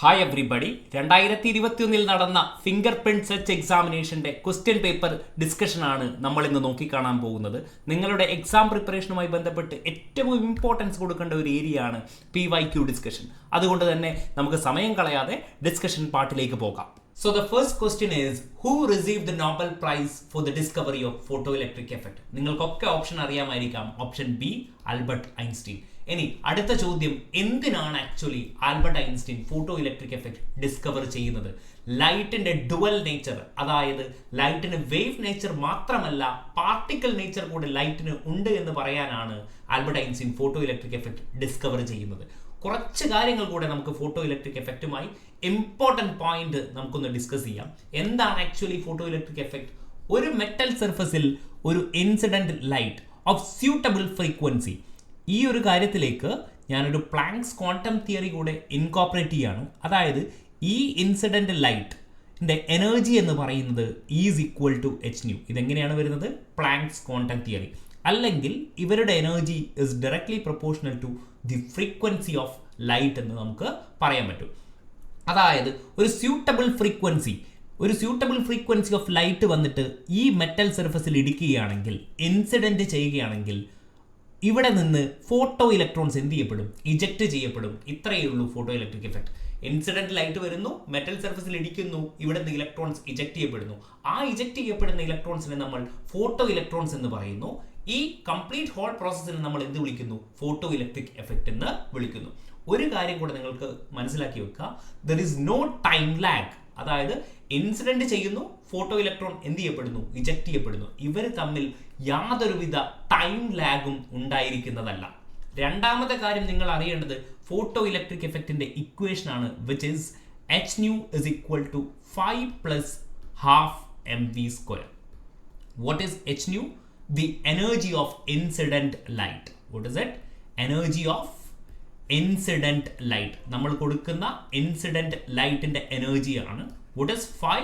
Hi everybody 2021 നടന്ന finger print search എക്സാമിനേഷന്റെ question paper ഡിസ്കഷനാണ് നമ്മൾ ഇന്ന് നോക്കിക്കാണാൻ പോകുന്നത്. നിങ്ങളുടെ എക്സാം പ്രിപ്പറേഷനുമായി ബന്ധപ്പെട്ട് ഏറ്റവും ഇമ്പോർട്ടൻസ് കൊടുക്കേണ്ട ഒരു ഏരിയ ആണ് PYQ ഡിസ്കഷൻ. അതുകൊണ്ട് തന്നെ നമുക്ക് സമയം കളയാതെ ഡിസ്കഷൻ പാർട്ടിലേക്ക് പോകാം. So the first question is, who received the Nobel Prize for the discovery of photoelectric effect? നിങ്ങൾക്കൊക്കെ ഓപ്ഷൻ അറിയാമായിരിക്കാം. Option B Albert Einstein. ഇനി അടുത്ത ചോദ്യം, എന്തിനാണ് actually Albert Einstein photo electric effect discover ചെയ്യുന്നത്? ലൈറ്റിന്റെ ഡുവൽ നേച്ചർ, അതായത് ലൈറ്റിന് വേവ് നേച്ചർ മാത്രമല്ല പാർട്ടിക്കിൾ നേച്ചർ കൂടെ ലൈറ്റിന് ഉണ്ട് എന്ന് പറയാനാണ് Albert Einstein photo electric effect discover ചെയ്യുന്നത്. കുറച്ച് കാര്യങ്ങൾ കൂടെ നമുക്ക് ഫോട്ടോ ഇലക്ട്രിക് എഫക്റ്റുമായി ഇമ്പോർട്ടൻറ്റ് പോയിന്റ് നമുക്കൊന്ന് ഡിസ്കസ് ചെയ്യാം. എന്താണ് ആക്ച്വലി ഫോട്ടോ ഇലക്ട്രിക് എഫക്റ്റ്? ഒരു മെറ്റൽ സർഫസിൽ ഒരു incident light of suitable frequency, ഈ ഒരു കാര്യത്തിലേക്ക് ഞാനൊരു പ്ലാങ്ക്സ് ക്വാണ്ടം തിയറി കൂടെ ഇൻകോപ്പറേറ്റ് ചെയ്യാണ്. അതായത് ഈ ഇൻസിഡന്റ് ലൈറ്റിന്റെ എനർജി എന്ന് പറയുന്നത് ഈസ് ഈക്വൽ ടു hν. ഇതെങ്ങനെയാണ് വരുന്നത്? Planck's quantum theory. അല്ലെങ്കിൽ ഇവരുടെ energy is directly proportional to the frequency of light എന്ന് നമുക്ക് പറയാൻ പറ്റും. അതായത് ഒരു സ്യൂട്ടബിൾ ഫ്രീക്വൻസി ഓഫ് ലൈറ്റ് വന്നിട്ട് ഈ മെറ്റൽ സർഫസിൽ ഇടിക്കുകയാണെങ്കിൽ, ഇൻസിഡന്റ് ചെയ്യുകയാണെങ്കിൽ, ഇവിടെ നിന്ന് ഫോട്ടോ ഇലക്ട്രോൺസ് എന്ത് ചെയ്യപ്പെടും? ഇജക്റ്റ് ചെയ്യപ്പെടും. ഇത്രയേ ഉള്ളൂ photo electric effect. Incident light വരുന്നു, മെറ്റൽ സർഫസിൽ ഇടിക്കുന്നു, ഇവിടെ നിന്ന് ഇലക്ട്രോൺസ് ഇജക്റ്റ് ചെയ്യപ്പെടുന്നു. ആ ഇജക്റ്റ് ചെയ്യപ്പെടുന്ന ഇലക്ട്രോൺസിനെ നമ്മൾ ഫോട്ടോ ഇലക്ട്രോൺസ് എന്ന് പറയുന്നു. ഈ കംപ്ലീറ്റ് ഹോൾ പ്രോസസ്സിനെ നമ്മൾ എന്ത് വിളിക്കുന്നു? ഫോട്ടോ ഇലക്ട്രിക് എഫക്റ്റ് എന്ന് വിളിക്കുന്നു. ഒരു കാര്യം കൂടെ നിങ്ങൾക്ക് മനസ്സിലാക്കി വെക്കുക, there is no time lag. അതായത് ഇൻസിഡന്റ് ചെയ്യുന്നു, ഫോട്ടോ ഇലക്ട്രോൺ എന്ത് ചെയ്യപ്പെടുന്നു? ഇജക്റ്റ് ചെയ്യപ്പെടുന്നു. ഇവർ തമ്മിൽ യാതൊരുവിധ ടൈം ലാഗും ഉണ്ടായിരിക്കുന്നതല്ല. രണ്ടാമത്തെ കാര്യം നിങ്ങൾ അറിയേണ്ടത് ഫോട്ടോ ഇലക്ട്രിക് എഫക്റ്റിന്റെ ഇക്വേഷൻ ആണ്, which is hν is equal to 5 plus half mv². What is hν? The energy of incident light. What is it? Energy of incident light. നമ്മൾ കൊടുക്കുന്ന ഇൻസിഡന്റ് ലൈറ്റിന്റെ എനർജിയാണ്. What is phi?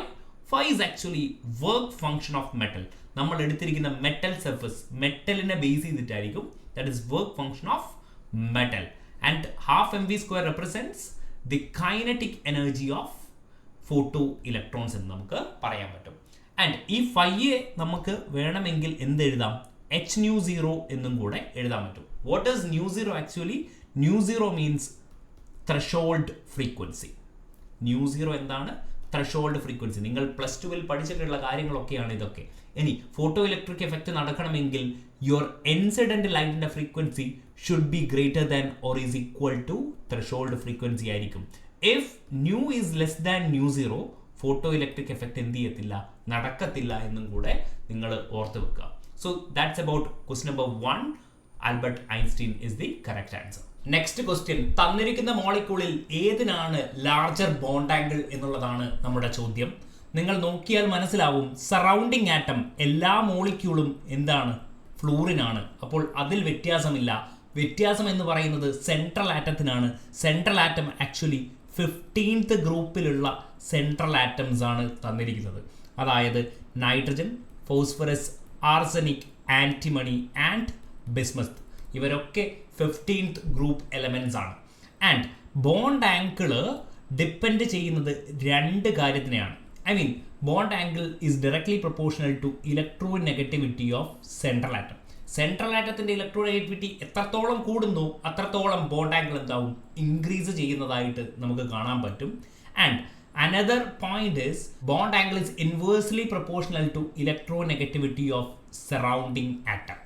Phi is actually work function of metal. നമ്മൾ എടുത്തിരിക്കുന്ന metal surface, മെറ്റലിനെ base ചെയ്തിട്ടായിരിക്കും. That is work function of metal. And half mv² represents the kinetic energy of photo electrons എന്ന് നമുക്ക് പറയാൻ പറ്റും. ആൻഡ് ഈ ഫൈയെ നമുക്ക് വേണമെങ്കിൽ എന്ത് എഴുതാം? hν0 എന്നും കൂടെ എഴുതാൻ പറ്റും. What is ν0 actually? ν0 means threshold frequency. ν0 എന്താണ്? Threshold frequency. നിങ്ങൾ +2 പഠിച്ചിട്ടുള്ള കാര്യങ്ങളൊക്കെയാണ് ഇതൊക്കെ. ഇനി ഫോട്ടോ ഇലക്ട്രിക് എഫക്റ്റ് നടക്കണമെങ്കിൽ യുവർ ഇൻസിഡന്റ് ലൈറ്റിന്റെ frequency should be greater than or is equal to threshold frequency ആയിരിക്കും. If nu is less than ν0, photo electric effect എന്ത് ചെയ്യത്തില്ല? നടക്കത്തില്ല എന്നും കൂടെ നിങ്ങൾ ഓർത്ത് വെക്കുക. So that's about question number 1. Albert Einstein is the correct answer. Next question, തന്നിരിക്കുന്ന മോളിക്യൂളിൽ ഏതിനാണ് ലാർജർ ബോണ്ട് ആംഗിൾ എന്നുള്ളതാണ് നമ്മുടെ ചോദ്യം. നിങ്ങൾ നോക്കിയാൽ മനസ്സിലാവും, സറൗണ്ടിങ് ആറ്റം എല്ലാ മോളിക്യൂളും എന്താണ്? ഫ്ലൂറിനാണ്. അപ്പോൾ അതിൽ വ്യത്യാസമില്ല. വ്യത്യാസം എന്ന് പറയുന്നത് സെൻട്രൽ ആറ്റത്തിനാണ്. സെൻട്രൽ ആറ്റം ആക്ച്വലി 15th ഗ്രൂപ്പിലുള്ള സെൻട്രൽ ആറ്റംസ് ആണ് തന്നിരിക്കുന്നത്. അതായത് nitrogen, phosphorus, arsenic, antimony and bismuth. ഇവരൊക്കെ 15th ഗ്രൂപ്പ് എലമെന്റ്സ് ആണ്. ആൻഡ് ബോണ്ട് ആംഗിള് ഡിപ്പെൻഡ് ചെയ്യുന്നത് രണ്ട് കാര്യത്തിനെയാണ്. Bond angle is directly proportional to electronegativity of central atom. Central ആറ്റത്തിന്റെ ഇലക്ട്രോനെഗറ്റിവിറ്റി എത്രത്തോളം കൂടുന്നു അത്രത്തോളം ബോണ്ട് ആംഗിൾ എന്താവും? ഇൻക്രീസ് ചെയ്യുന്നതായിട്ട് നമുക്ക് കാണാൻ പറ്റും. And another point is bond angle is inversely proportional to electronegativity of surrounding atom.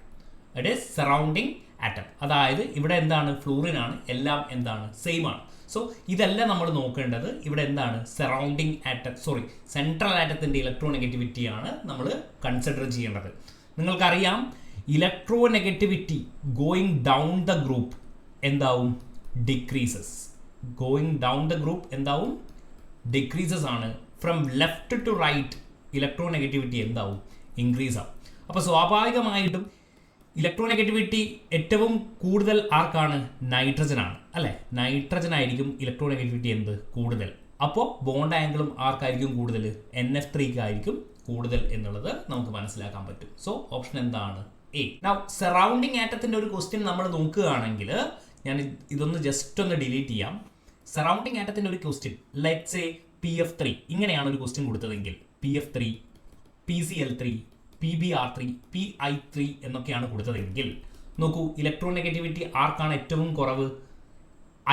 It is surrounding atom. അതായത് ഇവിടെ എന്താണ്? ഫ്ലൂറിനാണ്. എല്ലാം എന്താണ്? സെയിം ആണ്. സോ ഇതെല്ലാം നമ്മൾ നോക്കേണ്ടത് ഇവിടെ എന്താണ്? സറൗണ്ടിങ് ആറ്റം, സെൻട്രൽ ആറ്റത്തിന്റെ ഇലക്ട്രോനെഗറ്റിവിറ്റി ആണ് നമ്മൾ കൺസിഡർ ചെയ്യേണ്ടത്. നിങ്ങൾക്കറിയാം, electronegativity going down the group എന്താവും? Decreases. Going down the group എന്താവും? ഡിക്രീസസ് ആണ്. From left to right electronegativity എന്താവും? ഇൻക്രീസ് ആവും. അപ്പോൾ സ്വാഭാവികമായിട്ടും ഇലക്ട്രോനെഗറ്റിവിറ്റി ഏറ്റവും കൂടുതൽ ആർക്കാണ്? നൈട്രജൻ ആണ്, അല്ലേ? നൈട്രജൻ ആയിരിക്കും ഇലക്ട്രോനെഗറ്റിവിറ്റി എന്ത്? കൂടുതൽ. അപ്പോൾ ബോണ്ട് ആംഗിളും ആർക്കായിരിക്കും കൂടുതൽ? NF3 ആയിരിക്കും കൂടുതൽ എന്നുള്ളത് നമുക്ക് മനസ്സിലാക്കാൻ പറ്റും. സോ ഓപ്ഷൻ എന്താണ്? എ. നൗ സറൗണ്ടിങ് ആറ്റത്തിന്റെ ഒരു ക്വസ്റ്റ്യൻ നമ്മൾ നോക്കുകയാണെങ്കിൽ, ഞാൻ ഇതൊന്ന് ജസ്റ്റ് ഒന്ന് ഡിലീറ്റ് ചെയ്യാം. സറൗണ്ടിങ് ആറ്റത്തിന്റെ ഒരു ക്വസ്റ്റ്യൻ ലെറ്റ്സ് സേ PF3 ഇങ്ങനെയാണ് ഒരു question കൊടുത്തതെങ്കിൽ PF3 PCl3 PbR3 PI3 എന്നൊക്കെയാണ് കൊടുത്തതെങ്കിൽ നോക്കൂ, ഇലക്ട്രോൺ നെഗറ്റിവിറ്റി ആർക്കാണ് ഏറ്റവും കുറവ്?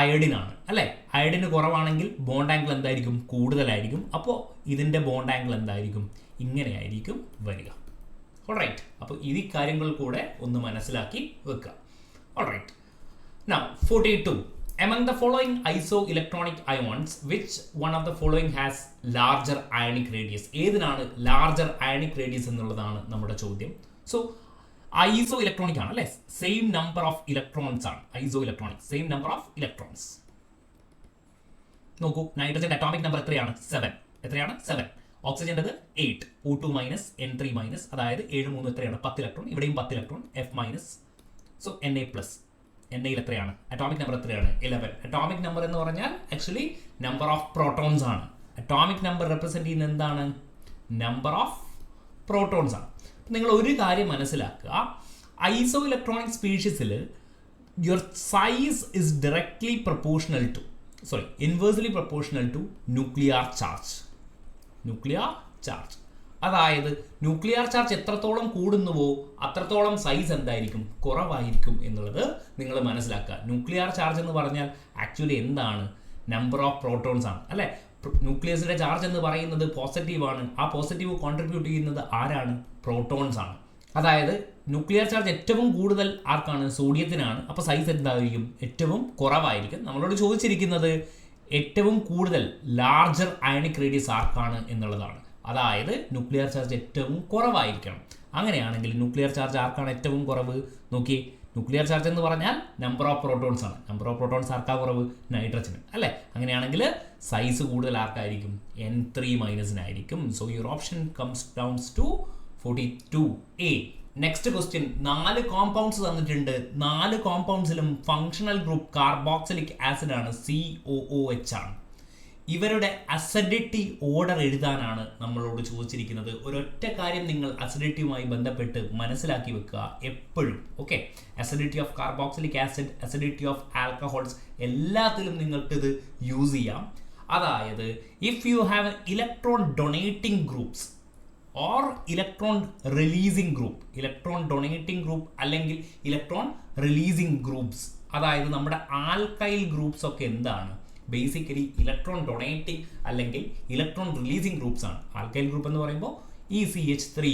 അയഡിനാണ് അല്ലേ? അയഡിന് കുറവാണെങ്കിൽ ബോണ്ട് ആംഗിൾ എന്തായിരിക്കും? കൂടുതലായിരിക്കും. അപ്പോൾ ഇതിൻ്റെ ബോണ്ട് ആംഗിൾ എന്തായിരിക്കും? ഇങ്ങനെയായിരിക്കും വരിക. ഓൾറൈറ്റ്, അപ്പോൾ ഈ കാര്യങ്ങൾ കൂടെ ഒന്ന് മനസ്സിലാക്കി വെക്കുക. Alright, now 42. Among the following isoelectronic ions, which one of the following has larger ionic radius? ഏതിനാണ് ലാർജർ അയണിക് റേഡിയസ് എന്നുള്ളതാണ് നമ്മുടെ ചോദ്യം. സോ ഐസോ ഇലക്ട്രോണിക് ആണ് അല്ലേ? സെയിം നമ്പർ ഓഫ് ഇലക്ട്രോൺസ് ആണ് iso electronic, same number of electrons. നോക്കൂ, നൈട്രജന്റെ atomic number എത്രയാണ്? 7. എത്രയാണ്? 7. ഓക്സിജൻ്റെത് 8. O2 മൈനസ് N3 മൈനസ്, അതായത് 7 3 എത്രയാണ്? 10 ഇലക്ട്രോൺ. ഇവിടെയും 10 electron. F minus. So Na plus. എന്നയിൽ എത്രയാണ്? അറ്റോമിക് നമ്പർ എത്രയാണ്? 11. അറ്റോമിക് നമ്പർ എന്ന് പറഞ്ഞാൽ ആക്ച്വലി നമ്പർ ഓഫ് പ്രോട്ടോൺസ് ആണ്. അറ്റോമിക് നമ്പർ റെപ്രസെന്റ് ചെയ്യുന്ന എന്താണ്? നമ്പർ ഓഫ് പ്രോട്ടോൺസ് ആണ്. നിങ്ങൾ ഒരു കാര്യം മനസ്സിലാക്കുക, ഐസോ ഇലക്ട്രോണിക് സ്പീഷീസിൽ your size is directly proportional to inversely proportional to nuclear charge. Nuclear charge, അതായത് ന്യൂക്ലിയർ ചാർജ് എത്രത്തോളം കൂടുന്നുവോ അത്രത്തോളം സൈസ് എന്തായിരിക്കും? കുറവായിരിക്കും എന്നുള്ളത് നിങ്ങൾ മനസ്സിലാക്കുക. ന്യൂക്ലിയർ ചാർജ് എന്ന് പറഞ്ഞാൽ ആക്ച്വലി എന്താണ്? നമ്പർ ഓഫ് പ്രോട്ടോൺസ് ആണ് അല്ലേ? ന്യൂക്ലിയസിന്റെ ചാർജ് എന്ന് പറയുന്നത് പോസിറ്റീവാണ്. ആ പോസിറ്റീവ് കോൺട്രിബ്യൂട്ട് ചെയ്യുന്നത് ആരാണ്? പ്രോട്ടോൺസ് ആണ്. അതായത് ന്യൂക്ലിയർ ചാർജ് ഏറ്റവും കൂടുതൽ ആർക്കാണ്? സോഡിയത്തിനാണ്. അപ്പോൾ സൈസ് എന്തായിരിക്കും? ഏറ്റവും കുറവായിരിക്കും. നമ്മളോട് ചോദിച്ചിരിക്കുന്നത് ഏറ്റവും കൂടുതൽ ലാർജർ അയണിക് റേഡിയസ് ആർക്കാണ് എന്നുള്ളതാണ്. അതായത് ന്യൂക്ലിയർ ചാർജ് ഏറ്റവും കുറവായിരിക്കണം. അങ്ങനെയാണെങ്കിൽ ന്യൂക്ലിയർ ചാർജ് ആർക്കാണ് ഏറ്റവും കുറവ്? നോക്കി, ന്യൂക്ലിയർ ചാർജ് എന്ന് പറഞ്ഞാൽ നമ്പർ ഓഫ് പ്രോട്ടോൺസ് ആണ്. നമ്പർ ഓഫ് പ്രോട്ടോൺസ് ആർക്കാ കുറവ്? നൈട്രജന് അല്ലേ? അങ്ങനെയാണെങ്കിൽ സൈസ് കൂടുതൽ ആർക്കായിരിക്കും? N3 മൈനസിനായിരിക്കും. So your option comes downs to 42A. Next question, 4 compounds തന്നിട്ടുണ്ട്. 4 കോമ്പൗണ്ട്സിലും ഫങ്ഷണൽ ഗ്രൂപ്പ് കാർബോക്സിലിക് ആസിഡ് ആണ്, COOH ആണ്. ഇവരുടെ അസിഡിറ്റി ഓർഡർ എഴുതാനാണ് നമ്മളോട് ചോദിച്ചിരിക്കുന്നത്. ഒരൊറ്റ കാര്യം നിങ്ങൾ അസിഡിറ്റിയുമായി ബന്ധപ്പെട്ട് മനസ്സിലാക്കി വെക്കുക എപ്പോഴും. Okay, acidity of carboxylic acid, acidity of alcohols, എല്ലാത്തിലും നിങ്ങൾക്കിത് യൂസ് ചെയ്യാം. അതായത് if you have electron donating groups or electron releasing group, electron donating group അല്ലെങ്കിൽ ഇലക്ട്രോൺ റിലീസിംഗ് ഗ്രൂപ്പ്സ്, അതായത് നമ്മുടെ ആൽക്കൈൽ ഗ്രൂപ്പ്സ് ഒക്കെ എന്താണ്? ബേസിക്കലി ഇലക്ട്രോൺ ഡൊണേറ്റിംഗ് അല്ലെങ്കിൽ ഇലക്ട്രോൺ റിലീസിംഗ് ഗ്രൂപ്പ്സ് ആണ്. ആൽക്കൈൽ ഗ്രൂപ്പ് എന്ന് പറയുമ്പോൾ ECH3,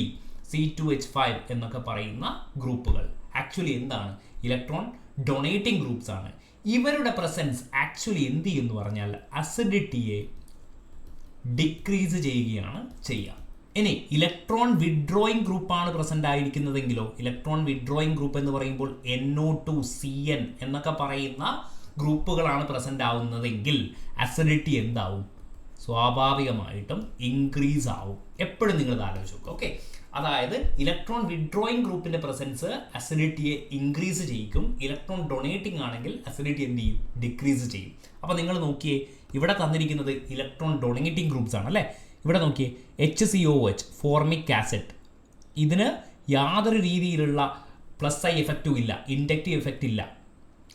C2H5 എന്നൊക്കെ പറയുന്ന ഗ്രൂപ്പുകൾ ആക്ച്വലി എന്താണ്? ഇലക്ട്രോൺ ഡൊണേറ്റിംഗ് ഗ്രൂപ്പ്സ് ആണ്. ഇവരുടെ പ്രസൻസ് ആക്ച്വലി എന്ത് ചെയ്യുമെന്ന് പറഞ്ഞാൽ അസിഡിറ്റിയെ ഡിക്രീസ് ചെയ്യുകയാണ് ചെയ്യുക. ഇനി ഇലക്ട്രോൺ വിഡ്രോയിങ് ഗ്രൂപ്പാണ് പ്രസന്റ് ആയിരിക്കുന്നതെങ്കിലോ, ഇലക്ട്രോൺ വിഡ്രോയിങ് ഗ്രൂപ്പ് എന്ന് പറയുമ്പോൾ NO2, CN എന്നൊക്കെ പറയുന്ന ഗ്രൂപ്പുകളാണ് പ്രസന്റ് ആവുന്നതെങ്കിൽ അസിഡിറ്റി എന്താവും? സ്വാഭാവികമായിട്ടും ഇൻക്രീസ് ആവും. എപ്പോഴും നിങ്ങൾ ആലോചിച്ച് നോക്കുക. ഓക്കെ, അതായത് ഇലക്ട്രോൺ വിഡ്രോയിങ് ഗ്രൂപ്പിന്റെ പ്രസൻസ് അസിഡിറ്റിയെ ഇൻക്രീസ് ചെയ്യിക്കും. ഇലക്ട്രോൺ ഡൊണേറ്റിംഗ് ആണെങ്കിൽ അസിഡിറ്റി എന്ത് ചെയ്യും? ഡിക്രീസ് ചെയ്യും. അപ്പോൾ നിങ്ങൾ നോക്കിയേ, ഇവിടെ തന്നിരിക്കുന്നത് ഇലക്ട്രോൺ ഡൊണേറ്റിംഗ് ഗ്രൂപ്പ്സ് ആണ് അല്ലേ? ഇവിടെ നോക്കിയേ, HCOH, ഫോർമിക് ആസിഡ്, ഇതിന് യാതൊരു രീതിയിലുള്ള പ്ലസ് ഐ എഫക്റ്റും ഇല്ല, ഇൻഡക്റ്റീവ് എഫക്റ്റ് ഇല്ല.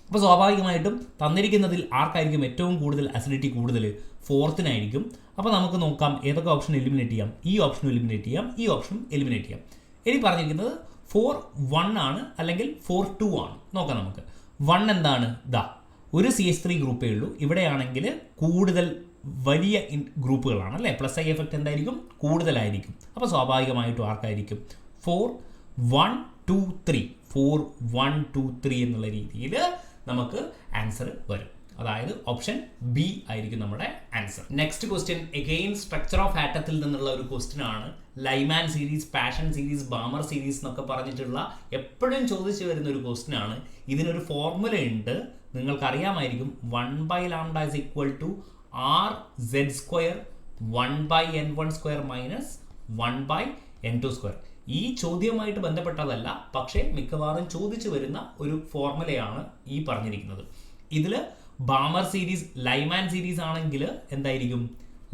അപ്പോൾ സ്വാഭാവികമായിട്ടും തന്നിരിക്കുന്നതിൽ ആർക്കായിരിക്കും ഏറ്റവും കൂടുതൽ അസിഡിറ്റി കൂടുതൽ? ഫോർത്തിനായിരിക്കും. അപ്പോൾ നമുക്ക് നോക്കാം ഏതൊക്കെ ഓപ്ഷൻ എലിമിനേറ്റ് ചെയ്യാം. ഈ ഓപ്ഷൻ എലിമിനേറ്റ് ചെയ്യാം, ഈ ഓപ്ഷൻ എലിമിനേറ്റ് ചെയ്യാം. ഇനി പറഞ്ഞിരിക്കുന്നത് 4-1 ആണ് അല്ലെങ്കിൽ 4-2 ആണ്. നോക്കാം നമുക്ക്. 1 എന്താണ്? ഒരു CH3 ഗ്രൂപ്പേ ഉള്ളൂ. ഇവിടെയാണെങ്കിൽ കൂടുതൽ വലിയ ഗ്രൂപ്പുകളാണ് അല്ലേ? പ്ലസ് ഐ എഫക്റ്റ് എന്തായിരിക്കും? കൂടുതലായിരിക്കും. അപ്പോൾ സ്വാഭാവികമായിട്ടും ആർക്കായിരിക്കും? 4-1-2-3 4-1-2-3 എന്നുള്ള രീതിയിൽ നമുക്ക് ആൻസർ വരും. അതായത് ഓപ്ഷൻ ബി ആയിരിക്കും നമ്മുടെ answer. Next question again structure of ആറ്റത്തിൽ നിന്നുള്ള ഒരു ക്വസ്റ്റ്യൻ ആണ്. Lyman series, Paschen series, Balmer series എന്നൊക്കെ പറഞ്ഞിട്ടുള്ള എപ്പോഴും ചോദിച്ചു വരുന്ന ഒരു ക്വസ്റ്റ്യൻ ആണ്. ഇതിനൊരു ഫോർമുല ഉണ്ട്, നിങ്ങൾക്കറിയാമായിരിക്കും. 1/λ = RZ², 1/N1² മൈനസ് 1/N2². ഈ ചോദ്യവുമായിട്ട് ബന്ധപ്പെട്ടതല്ല, പക്ഷേ മിക്കവാറും ചോദിച്ചു വരുന്ന ഒരു ഫോർമുലയാണ് ഈ പറഞ്ഞിരിക്കുന്നത്. ഇതിൽ ബാമർ സീരീസ്, ലൈമാൻ സീരീസ് ആണെങ്കിൽ എന്തായിരിക്കും?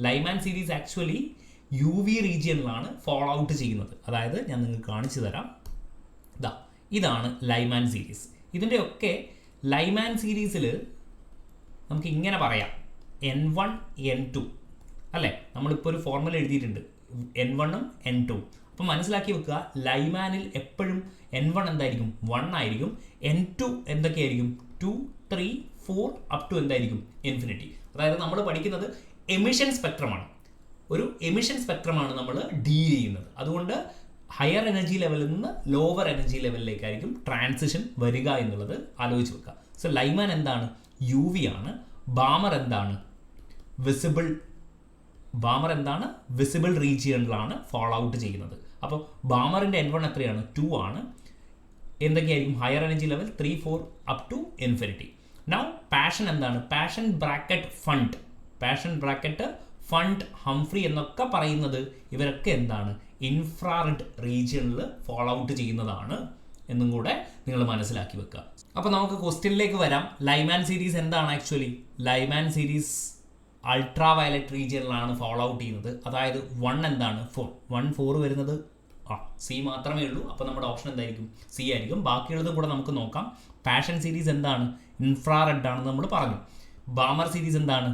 ലൈമാൻ സീരീസ് ആക്ച്വലി UV റീജിയനിലാണ് ഫോളോ ഔട്ട് ചെയ്യുന്നത്. അതായത് ഞാൻ നിങ്ങൾക്ക് കാണിച്ചു തരാം. ഇതാണ് ലൈമാൻ സീരീസ്. ഇതിൻ്റെയൊക്കെ ലൈമാൻ സീരീസിൽ നമുക്ക് ഇങ്ങനെ പറയാം, N1 N2 അല്ലേ? നമ്മളിപ്പോൾ ഒരു ഫോർമുല എഴുതിയിട്ടുണ്ട്, N1 ഉം N2. അപ്പോൾ മനസ്സിലാക്കി വെക്കുക, ലൈമാനിൽ എപ്പോഴും N1 എന്തായിരിക്കും? 1 ആയിരിക്കും. N2 എന്തൊക്കെയായിരിക്കും? 2, 3, 4 അപ് ടു എന്തായിരിക്കും? ഇൻഫിനിറ്റി. അതായത് നമ്മൾ പഠിക്കുന്നത് എമിഷൻ സ്പെക്ട്രമാണ്. ഒരു എമിഷൻ സ്പെക്ട്രമാണ് നമ്മൾ ഡീൽ ചെയ്യുന്നത്. അതുകൊണ്ട് ഹയർ എനർജി ലെവലിൽ നിന്ന് ലോവർ എനർജി ലെവലിലേക്കായിരിക്കും ട്രാൻസിഷൻ വരിക എന്നുള്ളത് ആലോചിച്ച് വെക്കുക. സോ ലൈമാൻ എന്താണ്? UV ആണ്. ബാമർ എന്താണ്? വിസിബിൾ റീജിയണിലാണ് ഫോൾ ഔട്ട് ചെയ്യുന്നത്. അപ്പോൾ ബാമറിൻ്റെ N1 എത്രയാണ്? 2 ആണ്. എന്തൊക്കെയായിരിക്കും? Higher energy level 3, 4 up to infinity. Now Paschen എന്താണ്? പാഷൻ ബ്രാക്കറ്റ് ഫണ്ട് ഹംഫ്രി എന്നൊക്കെ പറയുന്നത് ഇവരൊക്കെ എന്താണ്? ഇൻഫ്രാറെഡ് റീജിയണിൽ ഫോൾ ഔട്ട് ചെയ്യുന്നതാണ് എന്നും കൂടെ നിങ്ങൾ മനസ്സിലാക്കി വെക്കുക. അപ്പോൾ നമുക്ക് ക്വസ്റ്റ്യനിലേക്ക് വരാം. ലൈമാൻ സീരീസ് എന്താണ് actually? Lyman series ultra violet റീജിയനിലാണ് ഫോൾ ഔട്ട് ചെയ്യുന്നത്. അതായത് 1 എന്താണ്? 4 വരുന്നത് സി മാത്രമേ ഉള്ളൂ. അപ്പോൾ നമ്മുടെ ഓപ്ഷൻ എന്തായിരിക്കും? സി ആയിരിക്കും. ബാക്കിയുള്ളതും കൂടെ നമുക്ക് നോക്കാം. പാഷൻ സീരീസ് എന്താണ്? ഇൻഫ്രാറെഡ് ആണെന്ന് നമ്മൾ പറഞ്ഞു. ബാമർ സീരീസ് എന്താണ്?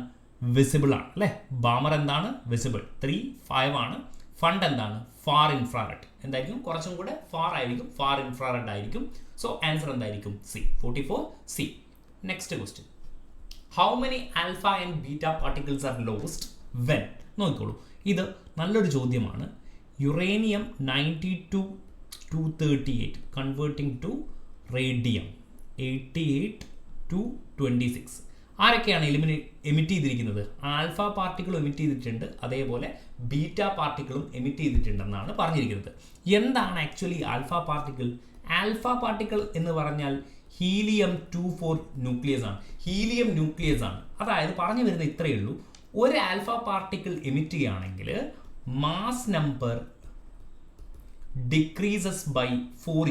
വിസിബിൾ ആണ് അല്ലേ? ബാമർ എന്താണ്? വിസിബിൾ. 3, 5 ആണ്. ഫണ്ട് എന്താണ്? Far infrared. എന്തായിരിക്കും? കുറച്ചും കൂടെ ഫാർ ആയിരിക്കും, ഫാർ ഇൻഫ്രാറെഡ് ആയിരിക്കും. സോ ആൻസർ എന്തായിരിക്കും? C. 44 C. Next question, how many alpha and beta particles are lost when? നോക്കിക്കോളൂ, ഇത് നല്ലൊരു ചോദ്യമാണ്. Uranium 92-238 converting to radium 88-26. ആരൊക്കെയാണ് എമിറ്റ് ചെയ്തിരിക്കുന്നത്? ആൽഫ പാർട്ടിക്കിളും എമിറ്റ് ചെയ്തിട്ടുണ്ട്, അതേപോലെ ബീറ്റ പാർട്ടിക്കിളും എമിറ്റ് ചെയ്തിട്ടുണ്ടെന്നാണ് പറഞ്ഞിരിക്കുന്നത്. എന്താണ് actually alpha particle? Alpha particle എന്ന് പറഞ്ഞാൽ ഹീലിയം 24 ന്യൂക്ലിയസ് ആണ്. ഹീലിയം ന്യൂക്ലിയസ് ആണ്. അതായത് പറഞ്ഞു വരുന്നത് ഇത്രയേ ഉള്ളൂ, ഒരു ആൽഫ പാർട്ടിക്കിൾ എമിറ്റ് ചെയ്യുകയാണെങ്കിൽ mass number decreases by 4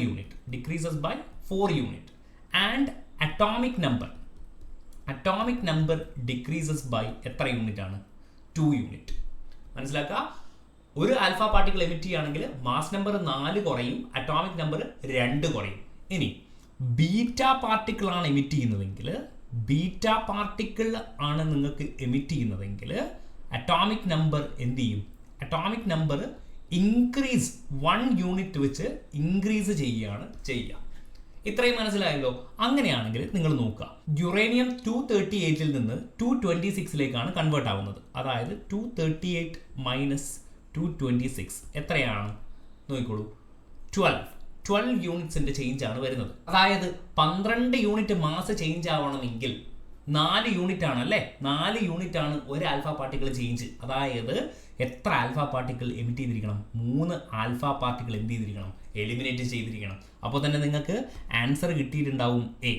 unit and atomic number decreases by എത്ര യൂണിറ്റ് ആണ്? 2 യൂണിറ്റ്. മനസ്സിലാക്കുക, ഒരു ആൽഫ പാർട്ടിക്കിൾ എമിറ്റ് ചെയ്യുകയാണെങ്കിൽ മാസ് നമ്പർ 4 കുറയും, അറ്റോമിക് നമ്പർ 2 കുറയും. ഇനി ബീറ്റ പാർട്ടിക്കിൾ ആണ് എമിറ്റ് ചെയ്യുന്നതെങ്കിൽ അറ്റോമിക് നമ്പർ എന്ത് ചെയ്യും? അറ്റോമിക് നമ്പർ ഇൻക്രീസ് 1 യൂണിറ്റ് വെച്ച് ഇൻക്രീസ് ചെയ്യുക. ഇത്രയും മനസ്സിലായല്ലോ. അങ്ങനെയാണെങ്കിൽ നിങ്ങൾ നോക്കുക, യുറേനിയം 238 നിന്ന് 226 കൺവേർട്ട് ആവുന്നത്. അതായത് 238 മൈനസ് 226 എത്രയാണ്? നോക്കിക്കോളൂ, 12 യൂണിറ്റ്സിന്റെ ചേഞ്ച് ആണ് വരുന്നത്. അതായത് 12 യൂണിറ്റ് മാസ് ചേഞ്ച് ആവണമെങ്കിൽ 4 യൂണിറ്റ് ആണ് അല്ലേ? 4 യൂണിറ്റ് ആണ് ഒരു ആൽഫ പാർട്ടിക്കിൾ ചേഞ്ച്. അതായത് എത്ര ആൽഫ പാർട്ടിക്കിൾ എമിറ്റ് ചെയ്തിരിക്കണം? 3 ആൽഫ പാർട്ടിക്കിൾ എന്ത് ചെയ്തിരിക്കണം? എലിമിനേറ്റ് ചെയ്തിരിക്കണം. അപ്പോൾ തന്നെ നിങ്ങൾക്ക് ആൻസർ കിട്ടിയിട്ടുണ്ടാവും എ.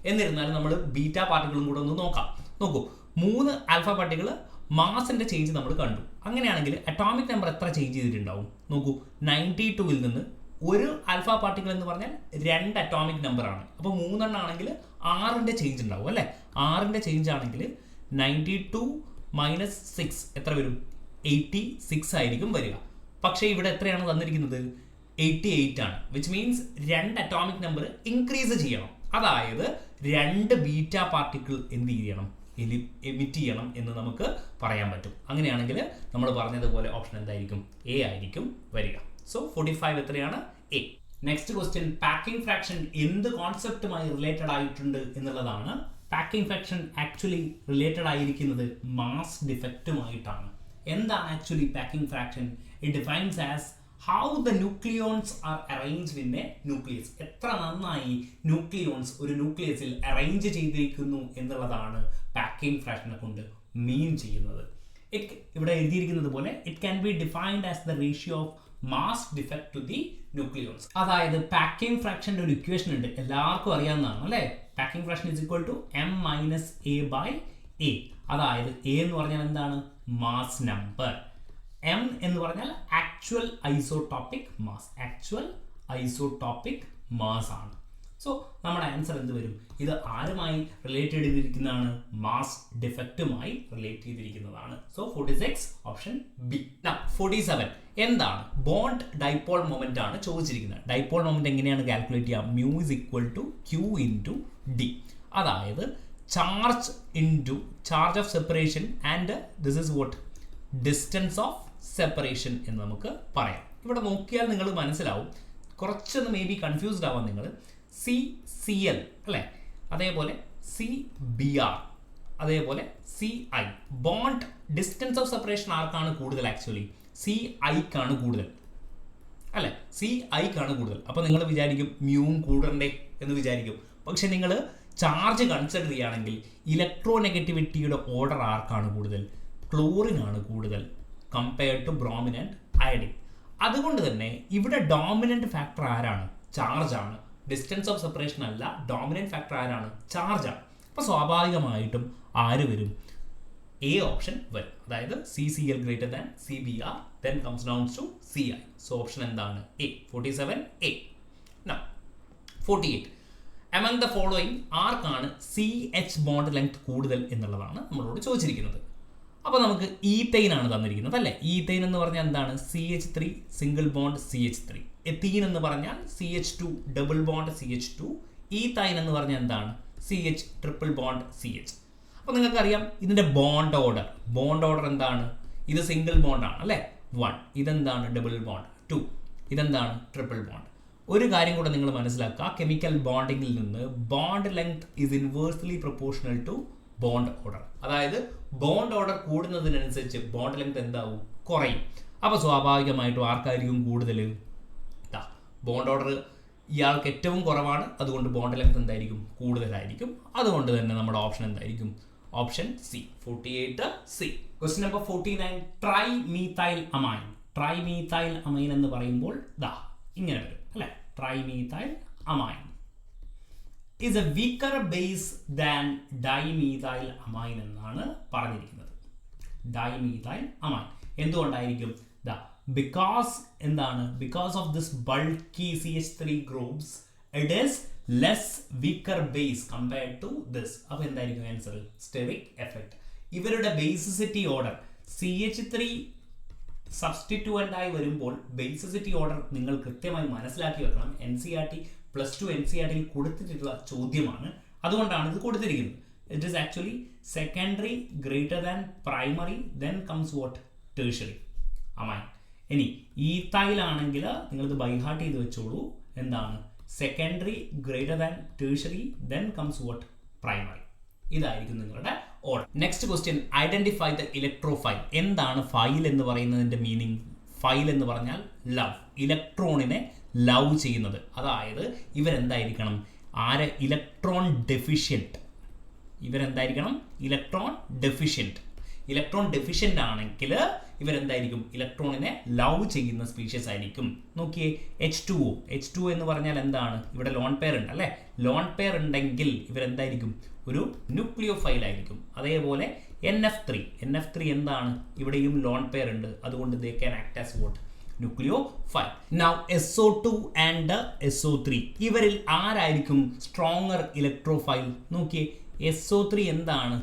എന്നിരുന്നാലും നമ്മൾ ബീറ്റ പാർട്ടിക്കിളും കൂടെ ഒന്ന് നോക്കൂ. 3 ആൽഫ പാർട്ടിക്കിൾ മാസിന്റെ ചേഞ്ച് നമ്മൾ കണ്ടു. അങ്ങനെയാണെങ്കിൽ അറ്റോമിക് നമ്പർ എത്ര ചേഞ്ച് ചെയ്തിട്ടുണ്ടാവും? നോക്കൂ, 92 നിന്ന് ഒരു ആൽഫ പാർട്ടിക്കിൾ എന്ന് പറഞ്ഞാൽ 2 അറ്റോമിക് നമ്പർ ആണ്. അപ്പോൾ 3 ആണെങ്കിൽ 6ന്റെ ചേഞ്ച് ഉണ്ടാവും അല്ലേ? 6ന്റെ ചേഞ്ച് ആണെങ്കിൽ 92 മൈനസ് 6 എത്ര വരും? 86 ആയിരിക്കും വരിക. പക്ഷേ ഇവിടെ എത്രയാണ് തന്നിരിക്കുന്നത്? 88 ആണ്. Which means 2 atomic number increase ചെയ്യണം. അതായത് 2 ബീറ്റ പാർട്ടിക്കിൾ എന്ത് ചെയ്യണം? എമിറ്റ് ചെയ്യണം എന്ന് നമുക്ക് പറയാൻ പറ്റും. അങ്ങനെയാണെങ്കിൽ നമ്മൾ പറഞ്ഞതുപോലെ ഓപ്ഷൻ എന്തായിരിക്കും? എ ആയിരിക്കും വരിക. സോ 45 എത്രയാണ്? A. Next question, packing fraction എന്ത് കോൺസെപ്റ്റുമായി റിലേറ്റഡ് ആയിട്ടുണ്ട് എന്നുള്ളതാണ്. പാക്കിംഗ് ഫ്രാക്ഷൻ ആക്ച്വലി റിലേറ്റഡ് ആയിരിക്കുന്നത് മാസ് ഡിഫക്റ്റുമായിട്ടാണ്. എന്താണ് actually packing fraction? It defines as how the nucleons R arranged in A nucleus. എത്ര നന്നായി ന്യൂക്ലിയോൺസ് ഒരു ന്യൂക്ലിയസിൽ അറേഞ്ച് ചെയ്തിരിക്കുന്നു എന്നുള്ളതാണ് പാക്കിംഗ് ഫ്രാക്ഷനെ കൊണ്ട് മീൻ ചെയ്യുന്നത്. ഇവിടെ എഴുതിയിരിക്കുന്നത് പോലെ it can be defined as the ratio of mass defect to the nucleons. അതായത് പാക്കിംഗ് ഫ്രാക്ഷന്റെ ഒരു ഇക്വേഷൻ ഉണ്ട്, എല്ലാവർക്കും അറിയാവുന്നതാണ് അല്ലേ? Packing fraction is equal to m minus a by a. അതായത് a എന്ന് പറഞ്ഞാൽ എന്താണ്? Mass number. m എന്ന് പറഞ്ഞാൽ ആക്ച്വൽ ഐസോടോപ്പിക് മാസ് ആണ്. സോ നമ്മുടെ ആൻസർ എന്ത് വരും? ഇത് ആരുമായി റിലേറ്റഡ് ചെയ്തിരിക്കുന്നതാണ്? മാസ് ഡിഫക്റ്റുമായി റിലേറ്റ് ചെയ്തിരിക്കുന്നതാണ്. So 46 option B. 47 എന്താണ്? ബോണ്ട് ഡൈപോൾ മൊമെന്റ് ആണ് ചോദിച്ചിരിക്കുന്നത്. ഡൈപോൾ മൊമെന്റ് എങ്ങനെയാണ് കാൽക്കുലേറ്റ് ചെയ്യുക? Mu is equal to q into D. അതായത് charge into charge of separation and this is what distance of separation എന്ന് നമുക്ക് പറയാം. ഇവിടെ നോക്കിയാൽ നിങ്ങൾ മനസ്സിലാവും, കുറച്ചൊന്ന് മേ ബി കൺഫ്യൂസ്ഡ് ആവാം നിങ്ങൾ. CCl അല്ലേ, അതേപോലെ CBr, അതേപോലെ CI. Bond distance of separation ആർക്കാണ് കൂടുതൽ? ആക്ച്വലി CIക്കാണ് കൂടുതൽ അല്ലേ, CIക്കാണ് കൂടുതൽ. അപ്പോൾ നിങ്ങൾ വിചാരിക്കും മ്യൂവും കൂടണ്ടേ എന്ന് വിചാരിക്കും. പക്ഷെ നിങ്ങൾ ചാർജ് കൺസിഡർ ചെയ്യുകയാണെങ്കിൽ ഇലക്ട്രോനെഗറ്റിവിറ്റിയുടെ ഓർഡർ ആർക്കാണ് കൂടുതൽ? ക്ലോറിനാണ് കൂടുതൽ compared to bromine and iodine. അതുകൊണ്ട് തന്നെ ഇവിടെ ഡോമിനന്റ് ഫാക്ടർ ആരാണ്? ചാർജാണ്. ഡിസ്റ്റൻസ് ഓഫ് സെപ്പറേഷൻ അല്ല, ഡോമിനന്റ് ഫാക്ടർ ആരാണ്? ചാർജാണ്. അപ്പോൾ സ്വാഭാവികമായിട്ടും ആര് വരും? A ഓപ്ഷൻ വരും. അതായത് CCl greater than CBr, then comes down to CI. So option എന്താണ്? A. 47A. Now 48. Among the following ആർക്കാണ് CH ബോണ്ട് ലെങ്ത് കൂടുതൽ എന്നുള്ളതാണ് നമ്മളോട് ചോദിച്ചിരിക്കുന്നത്. അപ്പോൾ നമുക്ക് ഈത്തൈൻ ആണ് തന്നിരിക്കുന്നത് അല്ലേ. ഈത്തൈൻ എന്ന് പറഞ്ഞാൽ എന്താണ്? CH3 single bond CH3. Ethene എന്ന് പറഞ്ഞാൽ CH2 double bond CH2. Ethane എന്ന് പറഞ്ഞാൽ എന്താണ്? CH triple bond CH. അപ്പോൾ നിങ്ങൾക്കറിയാം ഇതിൻ്റെ ബോണ്ട് ഓർഡർ എന്താണ്? ഇത് സിംഗിൾ ബോണ്ടാണ് അല്ലേ, 1. ഇതെന്താണ്? Double bond 2. ഇതെന്താണ്? Triple bond. ഒരു കാര്യം കൂടെ നിങ്ങൾ മനസ്സിലാക്കുക, കെമിക്കൽ ബോണ്ടിങ്ങിൽ നിന്ന് bond length is inversely proportional to bond order. അതായത് ബോണ്ട് ഓർഡർ കൂടുന്നതിനനുസരിച്ച് ബോണ്ട് ലെങ്ത് എന്താവും? കുറയും. അപ്പോൾ സ്വാഭാവികമായിട്ടും ആർക്കായിരിക്കും കൂടുതൽ? ബോണ്ട് ഓർഡർ ഇയാൾക്ക് ഏറ്റവും കുറവാണ്, അതുകൊണ്ട് ബോണ്ട് ലെങ്ത് എന്തായിരിക്കും? കൂടുതലായിരിക്കും. അതുകൊണ്ട് തന്നെ നമ്മുടെ ഓപ്ഷൻ എന്തായിരിക്കും? Option C. 48C. Question number 49. Try methyl amen. Try methyl amen എന്ന് പറയുമ്പോൾ ഇങ്ങനെ വരും അല്ലേ. Try methyl amen is a weaker base than dimethyl amine എന്നാണ് പറഞ്ഞിരിക്കുന്നത്. ഡൈമീഥൈൽ അമൈൻ എന്തുകൊണ്ടായിരിക്കും? because എന്താണ്? because of this bulky CH3 groups it is less weaker base compared to this. അപ്പോൾ എന്തായിരിക്കും ആൻസർ? Steric effect. ഇവരുടെ ബേസിസിറ്റി ഓർഡർ CH3 സബ്സ്റ്റിറ്റ്യൂവൻ്റ് ആയി വരുമ്പോൾ basicity order നിങ്ങൾ കൃത്യമായി മനസ്സിലാക്കി വെക്കണം. NCERT +2 NCERTയിൽ കൊടുത്തിട്ടുള്ള ചോദ്യമാണ്, അതുകൊണ്ടാണ് ഇത് കൊടുത്തിരിക്കുന്നത്. It is actually secondary greater than primary, then comes what? Tertiary amen. ഇനി ഈത്തൈലാണെങ്കിൽ നിങ്ങളിത് ബൈഹാർട്ട് ചെയ്ത് വെച്ചോളൂ. എന്താണ്? Secondary greater than tertiary, then comes what? Primary. ഇതായിരിക്കും നിങ്ങളുടെ order. Next question, identify the electrophile. എന്താണ് ഫൈൽ എന്ന് പറയുന്നതിൻ്റെ മീനിങ്? ഫൈൽ എന്ന് പറഞ്ഞാൽ ലവ്, ഇലക്ട്രോണിനെ ലവ് ചെയ്യുന്നത്. അതായത് ഇവരെന്തായിരിക്കണം? Electron deficient. ഇവരെന്തായിരിക്കണം? ഇലക്ട്രോൺ ഡെഫിഷ്യൻ്റ് ആണെങ്കിൽ ഇവരെന്തായിരിക്കും? ഇലക്ട്രോണിനെ ലവ് ചെയ്യുന്ന സ്പീഷ്യസ് ആയിരിക്കും. നോക്കിയേ, H2O എന്ന് പറഞ്ഞാൽ എന്താണ്? ഇവിടെ ലോൺ പെയർ ഉണ്ട് അല്ലേ. ലോൺ പെയർ ഉണ്ടെങ്കിൽ ഇവരെന്തായിരിക്കും? ഒരു ന്യൂക്ലിയോഫൈൽ ആയിരിക്കും. അതേപോലെ NF3 എന്താണ്? ഇവിടെയും ലോൺ പെയർ ഉണ്ട്, അതുകൊണ്ട് they can act as what? Nucleophile. Now SO2 and SO3 ഇവരിൽ ആരായിരിക്കും സ്ട്രോങ്ങർ ഇലക്ട്രോഫൈൽ? നോക്കിയേ, SO3 എന്താണ്?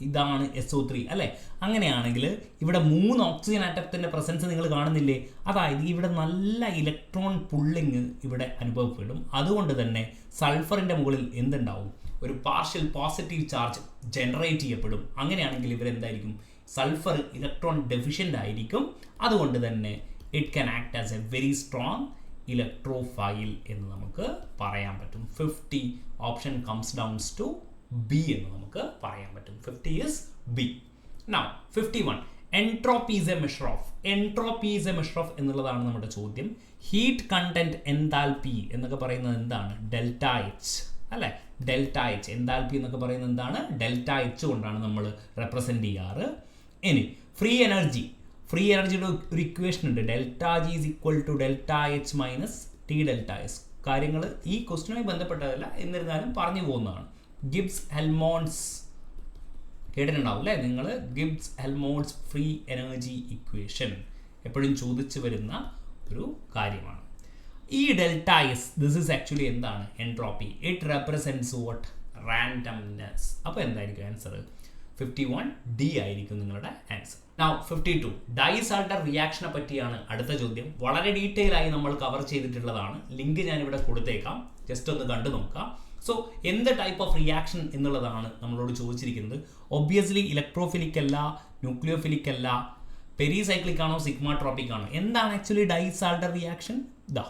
ഇതാണ് SO3 അല്ലേ. അങ്ങനെയാണെങ്കിൽ ഇവിടെ 3 ഓക്സിജൻ ആറ്റത്തിൻ്റെ പ്രസൻസ് നിങ്ങൾ കാണുന്നില്ലേ? അതായത് ഇവിടെ നല്ല ഇലക്ട്രോൺ പുള്ളിങ് ഇവിടെ അനുഭവപ്പെടും. അതുകൊണ്ട് തന്നെ സൾഫറിൻ്റെ മുകളിൽ എന്തുണ്ടാവും? ഒരു പാർഷ്യൽ പോസിറ്റീവ് ചാർജ് ജനറേറ്റ് ചെയ്യപ്പെടും. അങ്ങനെയാണെങ്കിൽ ഇവരെന്തായിരിക്കും? സൾഫർ ഇലക്ട്രോൺ ഡെഫിഷ്യൻ്റ് ആയിരിക്കും. അതുകൊണ്ട് തന്നെ it can act as a very strong electrophile എന്ന് നമുക്ക് പറയാൻ പറ്റും. 50 option comes downs to B എന്ന് നമുക്ക് പറയാൻ പറ്റും. 50 is B. Now 51. Entropy is a measure of. Entropy is a measure of എന്നുള്ളതാണ് നമ്മുടെ ചോദ്യം. ഹീറ്റ് കണ്ടന്റ് എൻതാൽപ്പി എന്നൊക്കെ പറയുന്നത് എന്താണ്? ഡെൽറ്റ എച്ച് അല്ലേ. ഡെൽറ്റ എച്ച് എൻതാൽപ്പി എന്നൊക്കെ പറയുന്നത് എന്താണ്? ഡെൽറ്റ എച്ച് കൊണ്ടാണ് നമ്മൾ റെപ്രസെൻറ്റ് ചെയ്യാറ്. ഇനി ഫ്രീ എനർജിയുടെ ഒരു ഇക്വേഷൻ ഉണ്ട്. Delta G is equal to delta H minus T delta S. കാര്യങ്ങൾ ഈ ക്വസ്റ്റിനുമായി ബന്ധപ്പെട്ടതല്ല, എന്നിരുന്നാലും പറഞ്ഞു പോകുന്നതാണ്. ഗിബ്സ് ഹെൽമോൺസ് കേട്ടിട്ടുണ്ടാവും അല്ലേ നിങ്ങൾ? Gibbs Helmholtz free energy equation എപ്പോഴും ചോദിച്ചു വരുന്ന ഒരു കാര്യമാണ്. ഈ delta S this is actually എന്താണ്? Entropy. It represents what? Randomness. അപ്പോൾ എന്തായിരിക്കും ആൻസർ? 51D ആയിരിക്കും നിങ്ങളുടെ ആൻസർ. നൗ 52. ഡൈസാൾട്ടർ റിയാക്ഷനെ പറ്റിയാണ് അടുത്ത ചോദ്യം. വളരെ ഡീറ്റെയിൽ ആയി നമ്മൾ കവർ ചെയ്തിട്ടുള്ളതാണ്. ലിങ്ക് ഞാനിവിടെ കൊടുത്തേക്കാം, ജസ്റ്റ് ഒന്ന് കണ്ടു നോക്കാം. സോ എന്ത് ടൈപ്പ് ഓഫ് റിയാക്ഷൻ എന്നുള്ളതാണ് നമ്മളോട് ചോദിച്ചിരിക്കുന്നത്. ഒബ്വിയസ്ലി ഇലക്ട്രോഫിലിക് അല്ല, ന്യൂക്ലിയോഫിലിക് അല്ല, പെരിസൈക്ലിക് ആണോ, സിഗ്മാട്രോപിക് ആണോ. എന്താണ് ആക്ച്വലി ഡൈസാൾട്ടർ റിയാക്ഷൻ? ഇതാ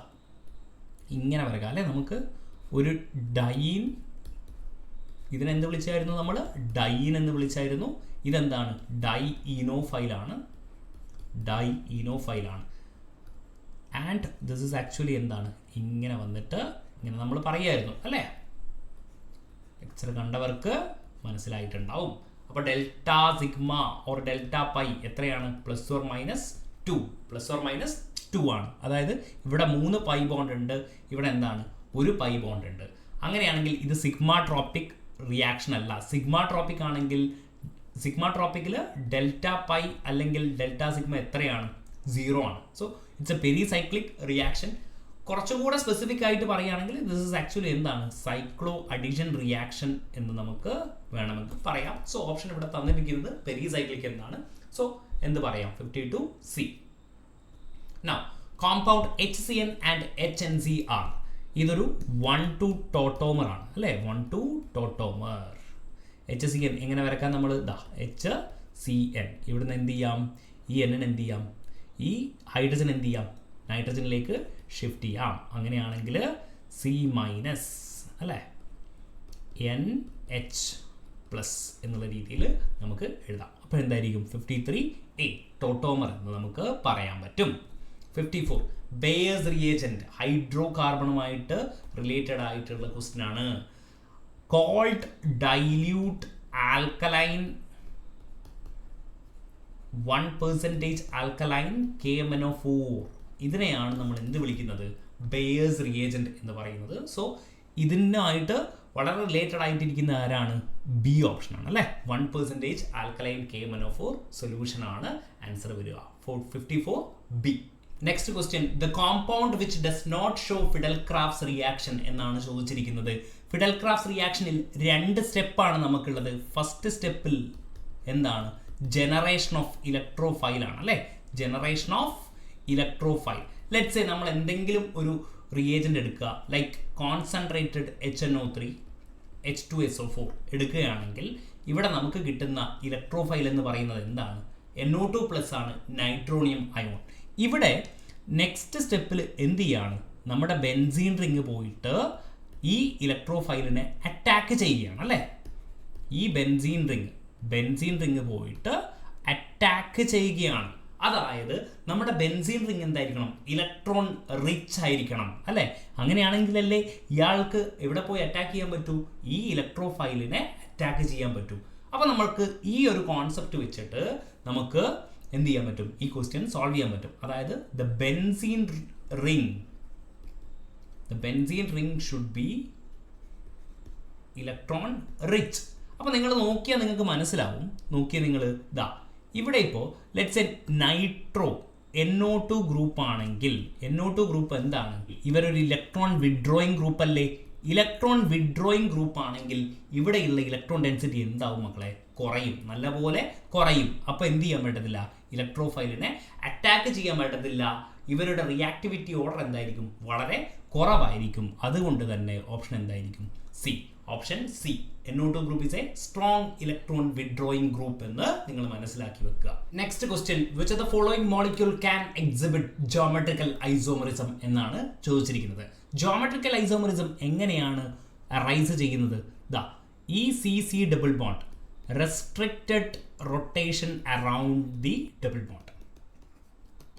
ഇങ്ങനെ വരക്കാം അല്ലേ. നമുക്ക് ഒരു ഡൈൻ, ഇതിനെന്ത് വിളിച്ചായിരുന്നു നമ്മൾ? ഡൈൻ എന്ന് വിളിച്ചായിരുന്നു. ഇതെന്താണ്? ഡൈ ഈനോഫൈലാണ്. ഡൈ ഈനോഫൈലാണ്. ആൻഡ് ദിസ് ഇസ് ആക്ച്വലി എന്താണ്? ഇങ്ങനെ വന്നിട്ട് ഇങ്ങനെ നമ്മൾ പറയായിരുന്നു അല്ലേ. ലെക്ചർ കണ്ടവർക്ക് മനസ്സിലായിട്ടുണ്ടാവും. അപ്പോൾ delta sigma or delta pi എത്രയാണ്? +or -2 ആണ്. അതായത് ഇവിടെ 3 പൈ ബോണ്ട് ഉണ്ട്, ഇവിടെ എന്താണ്? 1 പൈ ബോണ്ട് ഉണ്ട്. അങ്ങനെയാണെങ്കിൽ ഇത് സിഗ്മാട്രോപിക് റിയാക്ഷൻ അല്ല. സിഗ്മാട്രോപിക് ആണെങ്കിൽ സിഗ്മാട്രോപിക്കിൽ ഡെൽറ്റ പൈ അല്ലെങ്കിൽ ഡെൽറ്റ സിഗ്മ എത്രയാണ്? 0 ആണ്. So it's A pericyclic reaction. കുറച്ചുകൂടെ സ്പെസിഫിക് ആയിട്ട് പറയുകയാണെങ്കിൽ ദിസ് ഇസ് ആക്ച്വലി എന്താണ്? സൈക്ലോ അഡിഷൻ റിയാക്ഷൻ എന്ന് നമുക്ക് വേണമെങ്കിൽ പറയാം. സോ ഓപ്ഷൻ ഇവിടെ തന്നിരിക്കുന്നത് പെരിസൈക്ലിക് എന്നാണ്. സോ എന്ത് പറയാം? 52C. Now compound HCN and HNCr ഇതൊരു 1,2 ടോട്ടോമർ ആണ് അല്ലേ. 1,2 ടോട്ടോമർ. HCN എങ്ങനെ വരക്കാൻ നമ്മൾ? HCN ഇവിടുന്ന് എന്ത് ചെയ്യാം? ഈ എന്നിന് എന്ത് ചെയ്യാം? ഈ ഹൈഡ്രജൻ എന്ത് ചെയ്യാം? നൈട്രജനിലേക്ക് ഷിഫ്റ്റ് ചെയ്യാം. അങ്ങനെയാണെങ്കിൽ C- അല്ലേ NH+ എന്നുള്ള രീതിയിൽ നമുക്ക് എഴുതാം. അപ്പോൾ എന്തായിരിക്കും? 53A ടോട്ടോമർ എന്ന് നമുക്ക് പറയാൻ പറ്റും. 54 ബേയേഴ്സ് റിയേജന്റ്, ഹൈഡ്രോ കാർബണുമായിട്ട് റിലേറ്റഡ് ആയിട്ടുള്ള ക്വസ്റ്റ്യൻ ആണ്. Cold dilute alkaline 1% alkaline KMnO4. ഇതിനെയാണ് നമ്മൾ എന്ത് വിളിക്കുന്നത്? ബേയേഴ്സ് റിയേജന്റ് എന്ന് പറയുന്നത്. സോ ഇതിനായിട്ട് വളരെ റിലേറ്റഡ് ആയിട്ടിരിക്കുന്ന ആരാണ്? ബി ഓപ്ഷൻ ആണ് അല്ലേ. 1% ആൽക്കലൈൻ KMnO4 സൊല്യൂഷൻ ആണ് ആൻസർ വരിക. 54B. Next question, the compound which does not show Friedel Crafts reaction എന്നാണ് ചോദിച്ചിരിക്കുന്നത്. ഫിഡൽക്രാഫ്റ്റ്സ് റിയാക്ഷനിൽ 2 സ്റ്റെപ്പാണ് നമുക്കുള്ളത്. ഫസ്റ്റ് സ്റ്റെപ്പിൽ എന്താണ്? ജനറേഷൻ ഓഫ് ഇലക്ട്രോഫൈൽ ആണ് അല്ലേ. Generation of electrophile. Let's say നമ്മൾ എന്തെങ്കിലും ഒരു റിയേജന്റ് എടുക്കുക, ലൈക്ക് കോൺസെൻട്രേറ്റഡ് HNO3 H2SO4 എടുക്കുകയാണെങ്കിൽ ഇവിടെ നമുക്ക് കിട്ടുന്ന ഇലക്ട്രോഫൈൽ എന്ന് പറയുന്നത് എന്താണ്? NO2+ ആണ്, നൈട്രോണിയം അയോൺ. ഇവിടെ നെക്സ്റ്റ് സ്റ്റെപ്പിൽ എന്ത് ചെയ്യാണ്? നമ്മുടെ ബെൻസീൻ റിങ് പോയിട്ട് ഈ ഇലക്ട്രോഫൈലിനെ അറ്റാക്ക് ചെയ്യുകയാണ് അല്ലേ. ഈ ബെൻസീൻ റിങ് പോയിട്ട് അറ്റാക്ക് ചെയ്യുകയാണ്. അതായത് നമ്മുടെ ബെൻസീൻ റിങ് എന്തായിരിക്കണം? ഇലക്ട്രോൺ റിച്ച് ആയിരിക്കണം അല്ലേ. അങ്ങനെയാണെങ്കിലല്ലേ ഇയാൾക്ക് എവിടെ പോയി അറ്റാക്ക് ചെയ്യാൻ പറ്റൂ? ഈ ഇലക്ട്രോഫൈലിനെ അറ്റാക്ക് ചെയ്യാൻ പറ്റൂ. അപ്പോൾ നമ്മൾക്ക് ഈ ഒരു കോൺസെപ്റ്റ് വെച്ചിട്ട് നമുക്ക് എന്ത് ചെയ്യാൻ പറ്റും? ഈ ക്വസ്റ്റ്യൻ സോൾവ് ചെയ്യാൻ പറ്റും. അതായത് the benzene ring should be electron rich. അപ്പോൾ നിങ്ങൾ നോക്കിയാൽ നിങ്ങൾക്ക് മനസ്സിലാവും. നിങ്ങൾ ഇതാ ഇവിടെ ഇപ്പോൾ let's A nitro NO2 group ആണെങ്കിൽ, NO2 ഗ്രൂപ്പ് എന്താണ്? ഇവരൊരു ഇലക്ട്രോൺ വിഡ്രോയിങ് ഗ്രൂപ്പ് അല്ലേ. ഇലക്ട്രോൺ വിഡ്രോയിങ് ഗ്രൂപ്പ് ആണെങ്കിൽ ഇവിടെയുള്ള ഇലക്ട്രോൺ ഡെൻസിറ്റി എന്താവും മക്കളെ? കുറയും, നല്ലപോലെ കുറയും. അപ്പോൾ എന്ത് ചെയ്യാൻ പറ്റത്തില്ല? ഇലക്ട്രോഫൈലിനെ അറ്റാക്ക് ചെയ്യാൻ പറ്റത്തില്ല. ഇവരുടെ റിയാക്ടിവിറ്റി ഓർഡർ എന്തായിരിക്കും? വളരെ കുറവായിരിക്കും. അതുകൊണ്ട് തന്നെ ഓപ്ഷൻ എന്തായിരിക്കും? C. Option C. NO2 group is A strong electron withdrawing group എന്ന് നിങ്ങൾ മനസ്സിലാക്കി വെക്കുക. Next question, which of the following molecule can exhibit geometrical isomerism എന്നാണ് ചോദിച്ചിരിക്കുന്നത്. ജോമെട്രിക്കൽ ഐസോമറിസം എങ്ങനെയാണ് അറൈസ് ചെയ്യുന്നത്? ദാ ഈ CC double bond, restricted rotation around the double bond.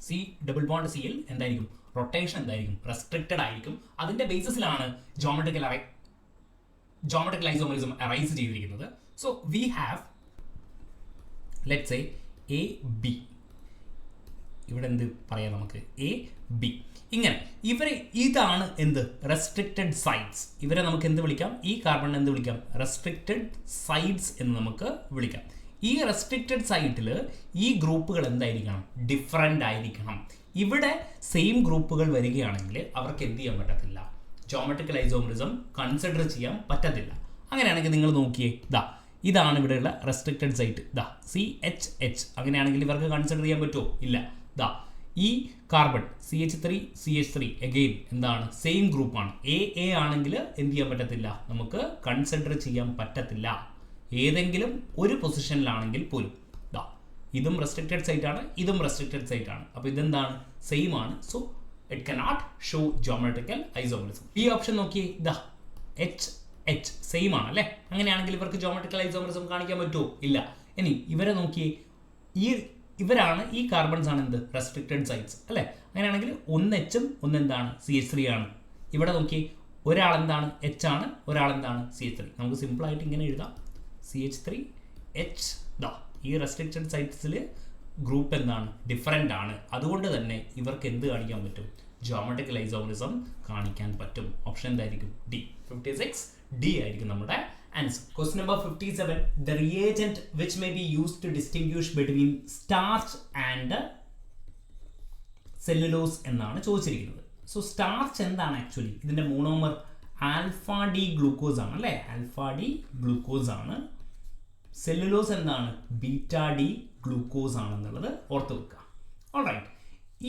C double bond Cl എന്തായിരിക്കും? റൊട്ടേഷൻ എന്തായിരിക്കും? റെസ്ട്രിക്റ്റഡ് ആയിരിക്കും. അതിന്റെ ബേസിസിലാണ് ജോമെട്രിക്കൽ ഐസോമറിസം അറൈസ് ചെയ്തിരിക്കുന്നത്. So we have let's say AB. ഇവിടെ എന്ത് പറയാം നമുക്ക്? AB. ഇങ്ങനെ ഇവരെ ഇതാണ് എന്ത്? Restricted sides. ഇവരെ നമുക്ക് എന്ത് വിളിക്കാം? ഈ കാർബൺ എന്ത് വിളിക്കാം? റെസ്ട്രിക്റ്റഡ് സൈഡ്സ് എന്ന് നമുക്ക് വിളിക്കാം. ഈ റെസ്ട്രിക്റ്റഡ് സൈറ്റിൽ ഈ ഗ്രൂപ്പുകൾ എന്തായിരിക്കണം? ഡിഫറൻ്റ് ആയിരിക്കണം. ഇവിടെ സെയിം ഗ്രൂപ്പുകൾ വരികയാണെങ്കിൽ അവർക്ക് എന്ത് ചെയ്യാൻ പറ്റത്തില്ല? ജോമെട്രിക്കൽ ഐസോമറിസം കൺസിഡർ ചെയ്യാൻ പറ്റത്തില്ല. അങ്ങനെയാണെങ്കിൽ നിങ്ങൾ നോക്കിയേ, ഇതാണ് ഇവിടെയുള്ള റെസ്ട്രിക്റ്റഡ് സൈറ്റ്. CHH. അങ്ങനെയാണെങ്കിൽ ഇവർക്ക് കൺസിഡർ ചെയ്യാൻ പറ്റുമോ? ഇല്ല. ഈ കാർബൺ CH3 അഗെയിൻ എന്താണ്, സെയിം ഗ്രൂപ്പാണ്. എ ആണെങ്കിൽ എന്ത് ചെയ്യാൻ പറ്റത്തില്ല, നമുക്ക് കൺസിഡർ ചെയ്യാൻ പറ്റത്തില്ല ഏതെങ്കിലും ഒരു പൊസിഷനിലാണെങ്കിൽ പോലും. ഇതും റെസ്ട്രിക്റ്റഡ് സൈറ്റ് ആണ്, ഇതും റെസ്ട്രിക്റ്റഡ് സൈറ്റ് ആണ്. അപ്പോൾ ഇതെന്താണ്, സെയിം ആണ്. So it cannot show geometrical isomerism. ഈ ഓപ്ഷൻ നോക്കിയേ, എച്ച് സെയിം ആണ് അല്ലേ. അങ്ങനെയാണെങ്കിൽ ഇവർക്ക് ജോമെട്രിക്കൽ ഐസോമറിസം കാണിക്കാൻ പറ്റുമോ? ഇല്ല. ഇനി ഇവരെ നോക്കിയേ, ഇവരാണ് ഈ കാർബൺസ് ആണ് എന്ത്, റെസ്ട്രിക്റ്റഡ് സൈറ്റ്സ് അല്ലേ. അങ്ങനെയാണെങ്കിൽ ഒന്ന് എച്ചും ഒന്ന് എന്താണ്, CH3 ആണ്. ഇവിടെ നോക്കിയേ, ഒരാൾ എന്താണ്, എച്ച് ആണ്, ഒരാൾ എന്താണ്, CH3. നമുക്ക് സിമ്പിളായിട്ട് ഇങ്ങനെ എഴുതാം, CH3H. ഈ റെസ്ട്രിക്റ്റഡ് സൈറ്റ്സിൽ ഗ്രൂപ്പ് എന്താണ്, ഡിഫറെൻ്റ് ആണ്. അതുകൊണ്ട് തന്നെ ഇവർക്ക് എന്ത് കാണിക്കാൻ പറ്റും, ജോമെട്രിക്കൽ ഐസോമറിസം കാണിക്കാൻ പറ്റും. ഓപ്ഷൻ എന്തായിരിക്കും, D. 56 D ആയിരിക്കും നമ്മുടെ answer. Question number 57. The reagent which may be used to distinguish between starch and cellulose എന്നാണ് ചോദിച്ചിരിക്കുന്നത്. സോ സ്റ്റാർച്ച് എന്താണ് ആക്ച്വലി, ഇതിൻ്റെ മോണോമർ ആൽഫ ഡി ഗ്ലൂക്കോസ് ആണ് അല്ലേ, ആൽഫ ഡി ഗ്ലൂക്കോസ് ആണ്. സെല്ലുലോസ് എന്താണ്, ബീറ്റ ഡി ഗ്ലൂക്കോസ് ആണെന്നുള്ളത് ഓർത്ത് വെക്കുക. ഓൾറൈറ്റ്,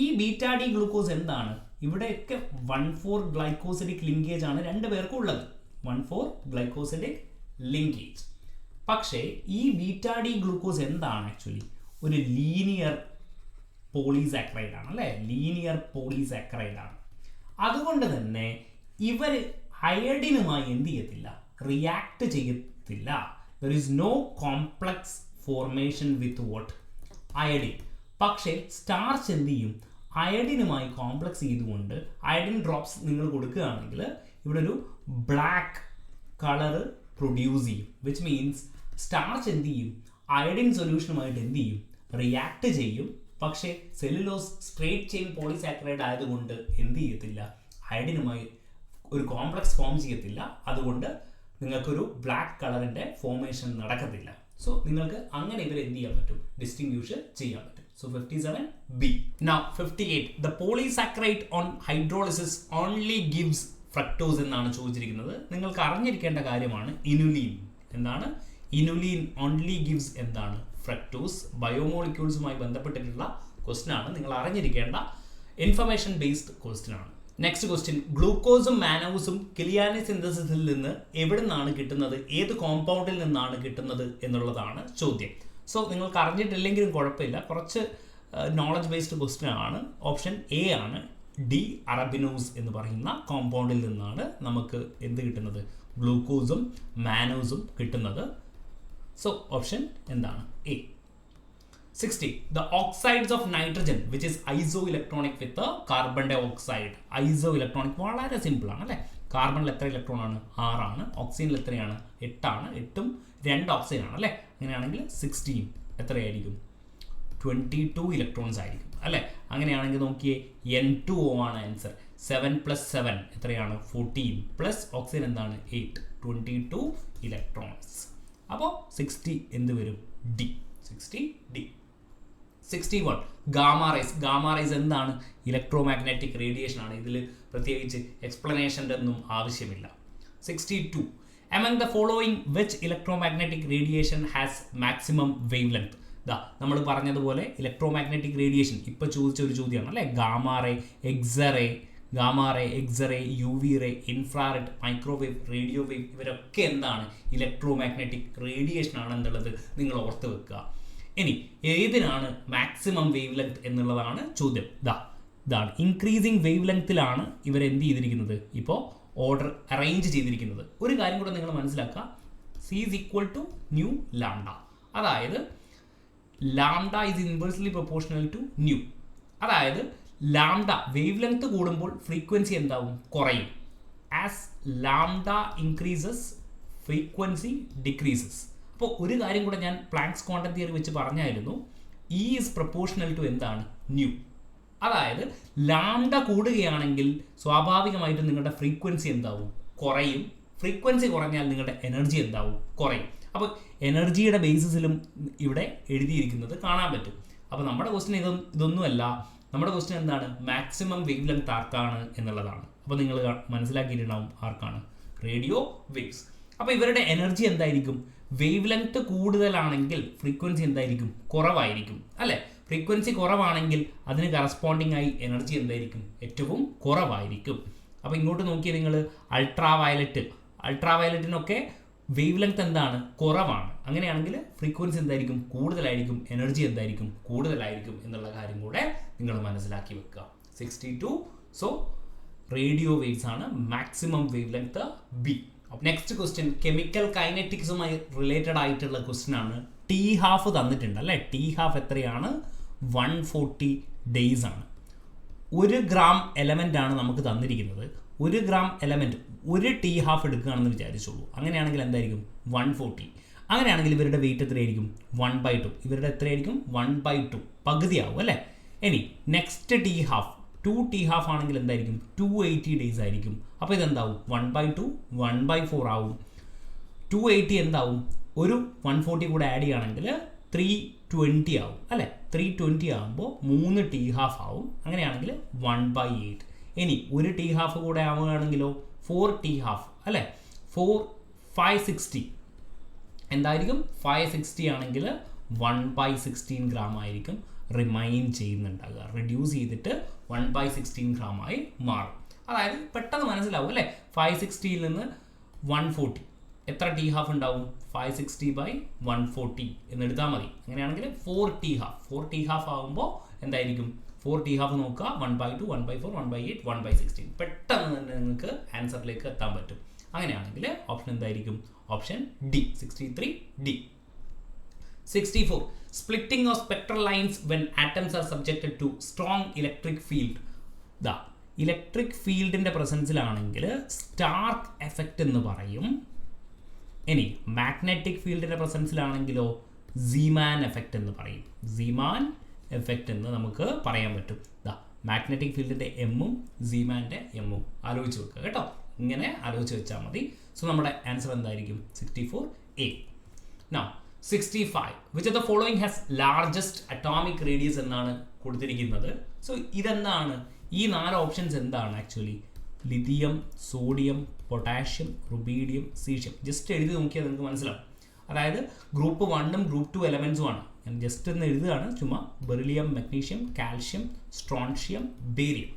ഈ ബീറ്റ ഡി ഗ്ലൂക്കോസ് എന്താണ്, ഇവിടെയൊക്കെ 1,4 ഗ്ലൈക്കോസിഡിക് ലിങ്കേജ് ആണ് രണ്ട് പേർക്കും ഉള്ളത്, 1,4 ഗ്ലൈക്കോസിഡിക് ലിങ്കേജ്. പക്ഷേ ഈ ബീറ്റ ഡി ഗ്ലൂക്കോസ് എന്താണ് ആക്ച്വലി, ഒരു ലീനിയർ പോളിസാക്കറൈഡ് ആണ് അല്ലേ, ലീനിയർ പോളിസാക്കറൈഡ് ആണ്. അതുകൊണ്ട് തന്നെ ഇവർ അയഡിനുമായി എന്ത് ചെയ്യത്തില്ല, റിയാക്ട് ചെയ്യത്തില്ല. There is no complex formation with what, iodine. പക്ഷേ സ്റ്റാർച്ച് എന്ത് ചെയ്യും, അയഡിനുമായി കോംപ്ലക്സ് ചെയ്തുകൊണ്ട് അയഡിൻ ഡ്രോപ്സ് നിങ്ങൾ കൊടുക്കുകയാണെങ്കിൽ ഇവിടെ ഒരു ബ്ലാക്ക് കളർ പ്രൊഡ്യൂസ് ചെയ്യും. വിച്ച് മീൻസ് സ്റ്റാർച്ച് എന്ത് ചെയ്യും, അയഡിൻ സൊല്യൂഷനുമായിട്ട് എന്ത് ചെയ്യും, റിയാക്ട് ചെയ്യും. പക്ഷേ സെല്ലുലോസ് സ്ട്രേറ്റ് ചെയിൻ പോളിസാക്കറൈഡ് ആയതുകൊണ്ട് എന്ത് ചെയ്യത്തില്ല, അയഡിനുമായി ഒരു കോംപ്ലക്സ് ഫോം ചെയ്യത്തില്ല. അതുകൊണ്ട് നിങ്ങൾക്കൊരു ബ്ലാക്ക് കളറിൻ്റെ ഫോർമേഷൻ നടക്കത്തില്ല. സോ നിങ്ങൾക്ക് അങ്ങനെ ഇവരെ എന്ത് ചെയ്യാൻ പറ്റും, ഡിസ്റ്റിങ്ക്യൂഷ് ചെയ്യാൻ പറ്റും. So 57 B. Now 58. The polysaccharide on hydrolysis only gives fructose എന്നാണ് ചോദിച്ചിരിക്കുന്നത്. നിങ്ങൾക്ക് അറിഞ്ഞിരിക്കേണ്ട കാര്യമാണ് ഇനുലിൻ. എന്താണ് ഇനുലിൻ ഓൺലി ഗിവ്സ് എന്താണ്, ഫ്രക്ടോസ്. ബയോമോളിക്യൂൾസുമായി ബന്ധപ്പെട്ടിട്ടുള്ള ക്വസ്റ്റ്യൻ ആണ്, നിങ്ങൾ അറിഞ്ഞിരിക്കേണ്ട ഇൻഫർമേഷൻ ബേസ്ഡ് ക്വസ്റ്റ്യൻ ആണ്. നെക്സ്റ്റ് ക്വസ്റ്റ്യൻ, ഗ്ലൂക്കോസും മാനോസും കിലിയാനി സിന്തസിസിൽ നിന്ന് എവിടെ നിന്നാണ് കിട്ടുന്നത്, ഏത് കോമ്പൗണ്ടിൽ നിന്നാണ് കിട്ടുന്നത് എന്നുള്ളതാണ് ചോദ്യം. സോ നിങ്ങൾക്ക് അറിഞ്ഞിട്ടില്ലെങ്കിലും കുഴപ്പമില്ല, കുറച്ച് നോളജ് ബേസ്ഡ് ക്വസ്റ്റ്യൻ ആണ്. ഓപ്ഷൻ എ ആണ്, ഡി അറബിനോസ് എന്ന് പറയുന്ന കോമ്പൗണ്ടിൽ നിന്നാണ് നമുക്ക് എന്ത് കിട്ടുന്നത്, ഗ്ലൂക്കോസും മാനോസും കിട്ടുന്നത്. സോ ഓപ്ഷൻ എന്താണ്, A. 60. The oxides of nitrogen which is isoelectronic with the carbon dioxide. Isoelectronic വളരെ സിമ്പിൾ ആണ് അല്ലേ. കാർബണിൽ എത്ര ഇലക്ട്രോൺ ആണ്, 6 ആണ്. ഓക്സിജനിൽ എത്രയാണ്, 8 ആണ്. 8ഉം 2 ഓക്സിജൻ ആണ് അല്ലേ. അങ്ങനെയാണെങ്കിൽ 16 എത്രയായിരിക്കും, 22 ഇലക്ട്രോൺസ് ആയിരിക്കും അല്ലേ. അങ്ങനെയാണെങ്കിൽ നോക്കിയേ, N2O ആണ് ആൻസർ. 7 + 7 എത്രയാണ്, 14 പ്ലസ് ഓക്സിജൻ എന്താണ്, 8, 22 ഇലക്ട്രോൺസ്. അപ്പോൾ 60 എന്ത് വരും, D. 60 D. 61. Gamma rays. Gamma rays എന്താണ്, ഇലക്ട്രോ മാഗ്നറ്റിക് റേഡിയേഷൻ ആണ്. ഇതിൽ പ്രത്യേകിച്ച് എക്സ്പ്ലനേഷൻ്റെ ഒന്നും ആവശ്യമില്ല. 62. Among the following which electromagnetic radiation has maximum wavelength? നമ്മൾ പറഞ്ഞതുപോലെ ഇലക്ട്രോ മാഗ്നറ്റിക് റേഡിയേഷൻ ഇപ്പോൾ ചോദിച്ച ഒരു ചോദ്യമാണ് അല്ലേ. Gamma ray, X ray, gamma ray, X ray, UV ray, infrared, microwave, radio wave, ഇവരൊക്കെ എന്താണ്, ഇലക്ട്രോ മാഗ്നറ്റിക് റേഡിയേഷൻ ആണെന്നുള്ളത് നിങ്ങൾ ഓർത്ത് വെക്കുക. ഇനി ഏതിനാണ് മാക്സിമം വേവ് ലെങ്ത് എന്നുള്ളതാണ് ചോദ്യം. ഇതാണ് ഇൻക്രീസിങ് വേവ് ലെങ്ത്തിലാണ് ഇവരെന്ത് ചെയ്തിരിക്കുന്നത്, ഇപ്പോൾ ഓർഡർ അറേഞ്ച് ചെയ്തിരിക്കുന്നത്. ഒരു കാര്യം കൂടെ നിങ്ങൾ മനസ്സിലാക്കുക, C = ന്യൂ ലാംഡ. അതായത് lambda is inversely proportional to nu. അതായത് ലാംഡ വേവ് ലെങ്ത് കൂടുമ്പോൾ ഫ്രീക്വൻസി എന്താവും, കുറയും. As lambda increases frequency decreases. അപ്പോൾ ഒരു കാര്യം കൂടെ ഞാൻ പ്ലാങ്ക്സ് ക്വാണ്ടം തിയറി വെച്ച് പറഞ്ഞായിരുന്നു, E ഈസ് പ്രൊപ്പോർഷണൽ ടു എന്താണ്, ന്യൂ. അതായത് ലാംഡ കൂടുകയാണെങ്കിൽ സ്വാഭാവികമായിട്ടും നിങ്ങളുടെ ഫ്രീക്വൻസി എന്താവും, കുറയും. ഫ്രീക്വൻസി കുറഞ്ഞാൽ നിങ്ങളുടെ എനർജി എന്താവും, കുറയും. അപ്പോൾ എനർജിയുടെ ബേസിസിലും ഇവിടെ എഴുതിയിരിക്കുന്നത് കാണാൻ പറ്റും. അപ്പോൾ നമ്മുടെ ക്വസ്റ്റ്യൻ ഇതൊന്നുമല്ല. നമ്മുടെ ക്വസ്റ്റ്യൻ എന്താണ്, മാക്സിമം വേവ് ലെങ്ത് ആർക്കാണ് എന്നുള്ളതാണ്. അപ്പോൾ നിങ്ങൾ മനസ്സിലാക്കിയിട്ടുണ്ടാവും ആർക്കാണ്, റേഡിയോ വേവ്സ്. അപ്പോൾ ഇവരുടെ എനർജി എന്തായിരിക്കും, വേവ് ലെങ്ത് കൂടുതലാണെങ്കിൽ ഫ്രീക്വൻസി എന്തായിരിക്കും, കുറവായിരിക്കും അല്ലേ. ഫ്രീക്വൻസി കുറവാണെങ്കിൽ അതിന് കറസ്പോണ്ടിങ് ആയി എനർജി എന്തായിരിക്കും? ഏറ്റവും കുറവായിരിക്കും. അപ്പോൾ ഇങ്ങോട്ട് നോക്കിയാൽ നിങ്ങൾ അൾട്രാവയലറ്റിനൊക്കെ വേവ് ലെങ്ത് എന്താണ്? കുറവാണ്. അങ്ങനെയാണെങ്കിൽ ഫ്രീക്വൻസി എന്തായിരിക്കും? കൂടുതലായിരിക്കും. എനർജി എന്തായിരിക്കും? കൂടുതലായിരിക്കും എന്നുള്ള കാര്യം കൂടെ നിങ്ങൾ മനസ്സിലാക്കി വെക്കുക. 62. സോ റേഡിയോ വേവ്സ് ആണ് maximum wave length B. Next question chemical കൈനറ്റിക്സുമായി റിലേറ്റഡ് ആയിട്ടുള്ള ക്വസ്റ്റ്യൻ ആണ്. T12 തന്നിട്ടുണ്ട് അല്ലേ? T12 എത്രയാണ്? 140 days ആണ്. 1 ഗ്രാം എലമെൻ്റ് ആണ് നമുക്ക് തന്നിരിക്കുന്നത്. 1 ഗ്രാം എലമെൻറ്റ് 1 T12 എടുക്കുകയാണെന്ന് വിചാരിച്ചോളൂ. അങ്ങനെയാണെങ്കിൽ എന്തായിരിക്കും? 140. അങ്ങനെയാണെങ്കിൽ ഇവരുടെ വെയിറ്റ് എത്രയായിരിക്കും? 1/2. ഇവരുടെ എത്രയായിരിക്കും? 1/2 പകുതിയാവും അല്ലേ? ഇനി നെക്സ്റ്റ് T12 2 T12 ആണെങ്കിൽ എന്തായിരിക്കും? 280 days ആയിരിക്കും. അപ്പോൾ ഇതെന്താവും? 1/2 1/4 ആവും. 280 എന്താവും? ഒരു 140 കൂടെ ആഡ് ചെയ്യുകയാണെങ്കിൽ 320 ആവും അല്ലേ? 320 ആകുമ്പോൾ 3 T12 ആവും. അങ്ങനെയാണെങ്കിൽ 1/8. ഇനി 1 T12 കൂടെ ആവുകയാണെങ്കിലോ 4 T12 അല്ലേ? 560 എന്തായിരിക്കും? 560 ആണെങ്കിൽ 1/16 ഗ്രാം ആയിരിക്കും റിമൈൻ ചെയ്യുന്നുണ്ടാകുക. റെഡ്യൂസ് ചെയ്തിട്ട് 1/16 ഗ്രാമായി മാറും. അതായത് പെട്ടെന്ന് മനസ്സിലാവും അല്ലേ? 560യിൽ നിന്ന് 140 എത്ര T12 ഉണ്ടാവും? 560/140 എന്നെടുത്താൽ മതി. അങ്ങനെയാണെങ്കിൽ 4 T12 ആകുമ്പോൾ എന്തായിരിക്കും? 4 T12 നോക്കുക. 1/2 1/4 1/8 1/16. പെട്ടെന്ന് തന്നെ നിങ്ങൾക്ക് ആൻസറിലേക്ക് എത്താൻ പറ്റും. അങ്ങനെയാണെങ്കിൽ ഓപ്ഷൻ എന്തായിരിക്കും? Option D 63D. 64. Splitting of spectral lines when atoms are subjected to strong electric field. Electric ഫീൽഡിൻ്റെ പ്രസൻസിലാണെങ്കിൽ സ്റ്റാർക്ക് എഫക്റ്റ് എന്ന് പറയും. ഇനി മാഗ്നറ്റിക് ഫീൽഡിൻ്റെ പ്രസൻസിലാണെങ്കിലോ സീമാൻ എഫക്റ്റ് എന്ന് പറയും. സീമാൻ എഫക്റ്റ് എന്ന് നമുക്ക് പറയാൻ പറ്റും. മാഗ്നറ്റിക് ഫീൽഡിൻ്റെ എമ്മും സീമാൻ്റെ എമ്മും ആലോചിച്ച് വെക്കുക കേട്ടോ. ഇങ്ങനെ ആലോചിച്ച് വെച്ചാൽ മതി. സോ നമ്മുടെ ആൻസർ എന്തായിരിക്കും? 64A. Now 65. Which of the following has largest atomic radius എന്നാണ് കൊടുത്തിരിക്കുന്നത്. സോ ഇതെന്താണ്? ഈ 4 ഓപ്ഷൻസ് എന്താണ് actually? Lithium, sodium, potassium, rubidium, caesium. Just എഴുതി നോക്കിയാൽ നിങ്ങൾക്ക് മനസ്സിലാവും. അതായത് ഗ്രൂപ്പ് 1ഉം ഗ്രൂപ്പ് 2 എലമെൻസും ആണ്. ഞാൻ ജസ്റ്റ് ഒന്ന് എഴുതുകയാണ് ചുമ്മാ. Beryllium, magnesium, calcium, strontium, barium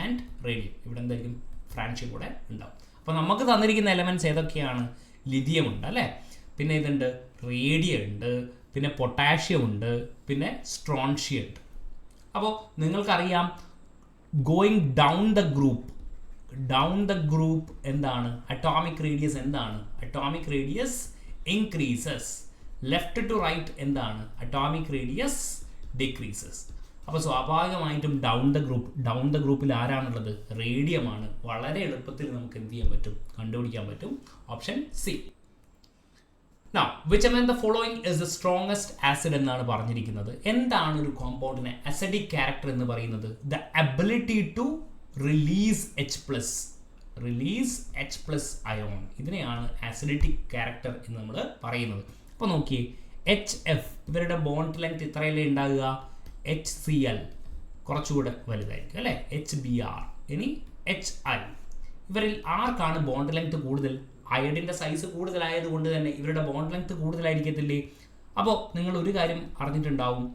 and radium. ഇവിടെ എന്തായിരിക്കും? ഫ്രാൻഷ്യം കൂടെ ഉണ്ടാവും. അപ്പോൾ നമുക്ക് തന്നിരിക്കുന്ന എലമെൻറ്റ്സ് ഏതൊക്കെയാണ്? ലിഥിയം ഉണ്ട് അല്ലേ? പിന്നെ ഇതുണ്ട്, റേഡിയം ഉണ്ട്, പിന്നെ പൊട്ടാഷ്യം ഉണ്ട്, പിന്നെ സ്ട്രോൺഷ്യം ഉണ്ട്. അപ്പോൾ നിങ്ങൾക്കറിയാം ഗോയിങ് ഡൗൺ ദ ഗ്രൂപ്പ് എന്താണ്? അറ്റോമിക് റേഡിയസ് എന്താണ്? Atomic radius increases. Left to right എന്താണ്? Atomic radius decreases. അപ്പോൾ സ്വാഭാവികമായിട്ടും ഡൗൺ ദ ഗ്രൂപ്പിൽ ആരാണുള്ളത്? റേഡിയമാണ്. വളരെ എളുപ്പത്തിൽ നമുക്ക് എന്ത് ചെയ്യാൻ പറ്റും? കണ്ടുപിടിക്കാൻ പറ്റും. Option C. Now, which among the following is the strongest acid എന്നാണ് പറഞ്ഞിരിക്കുന്നത്. എന്താണ് ഒരു കോമ്പൗണ്ടിനെ അസിഡിക് ക്യാരക്ടർ എന്ന് പറയുന്നത്? The ability to release H+ ion. ഇതിനെയാണ് അസിഡിക് ക്യാരക്ടർ എന്ന് നമ്മൾ പറയുന്നത്. അപ്പോൾ നോക്കിയേ, HF ഇവരുടെ ബോണ്ട് ലെങ്ത് ഇത്രയല്ലേ ഉണ്ടാകുക? HCl കുറച്ചുകൂടെ വലുതായിരിക്കും അല്ലേ? HBr. ഇനി HI. ഇവരിൽ ആർക്കാണ് ബോണ്ട് ലെങ്ത് കൂടുതൽ? അയഡിൻ്റെ സൈസ് കൂടുതലായതുകൊണ്ട് തന്നെ ഇവരുടെ ബോണ്ട് ലെങ്ത് കൂടുതലായിരിക്കത്തില്ലേ? അപ്പോൾ നിങ്ങൾ ഒരു കാര്യം അറിഞ്ഞിട്ടുണ്ടാവും,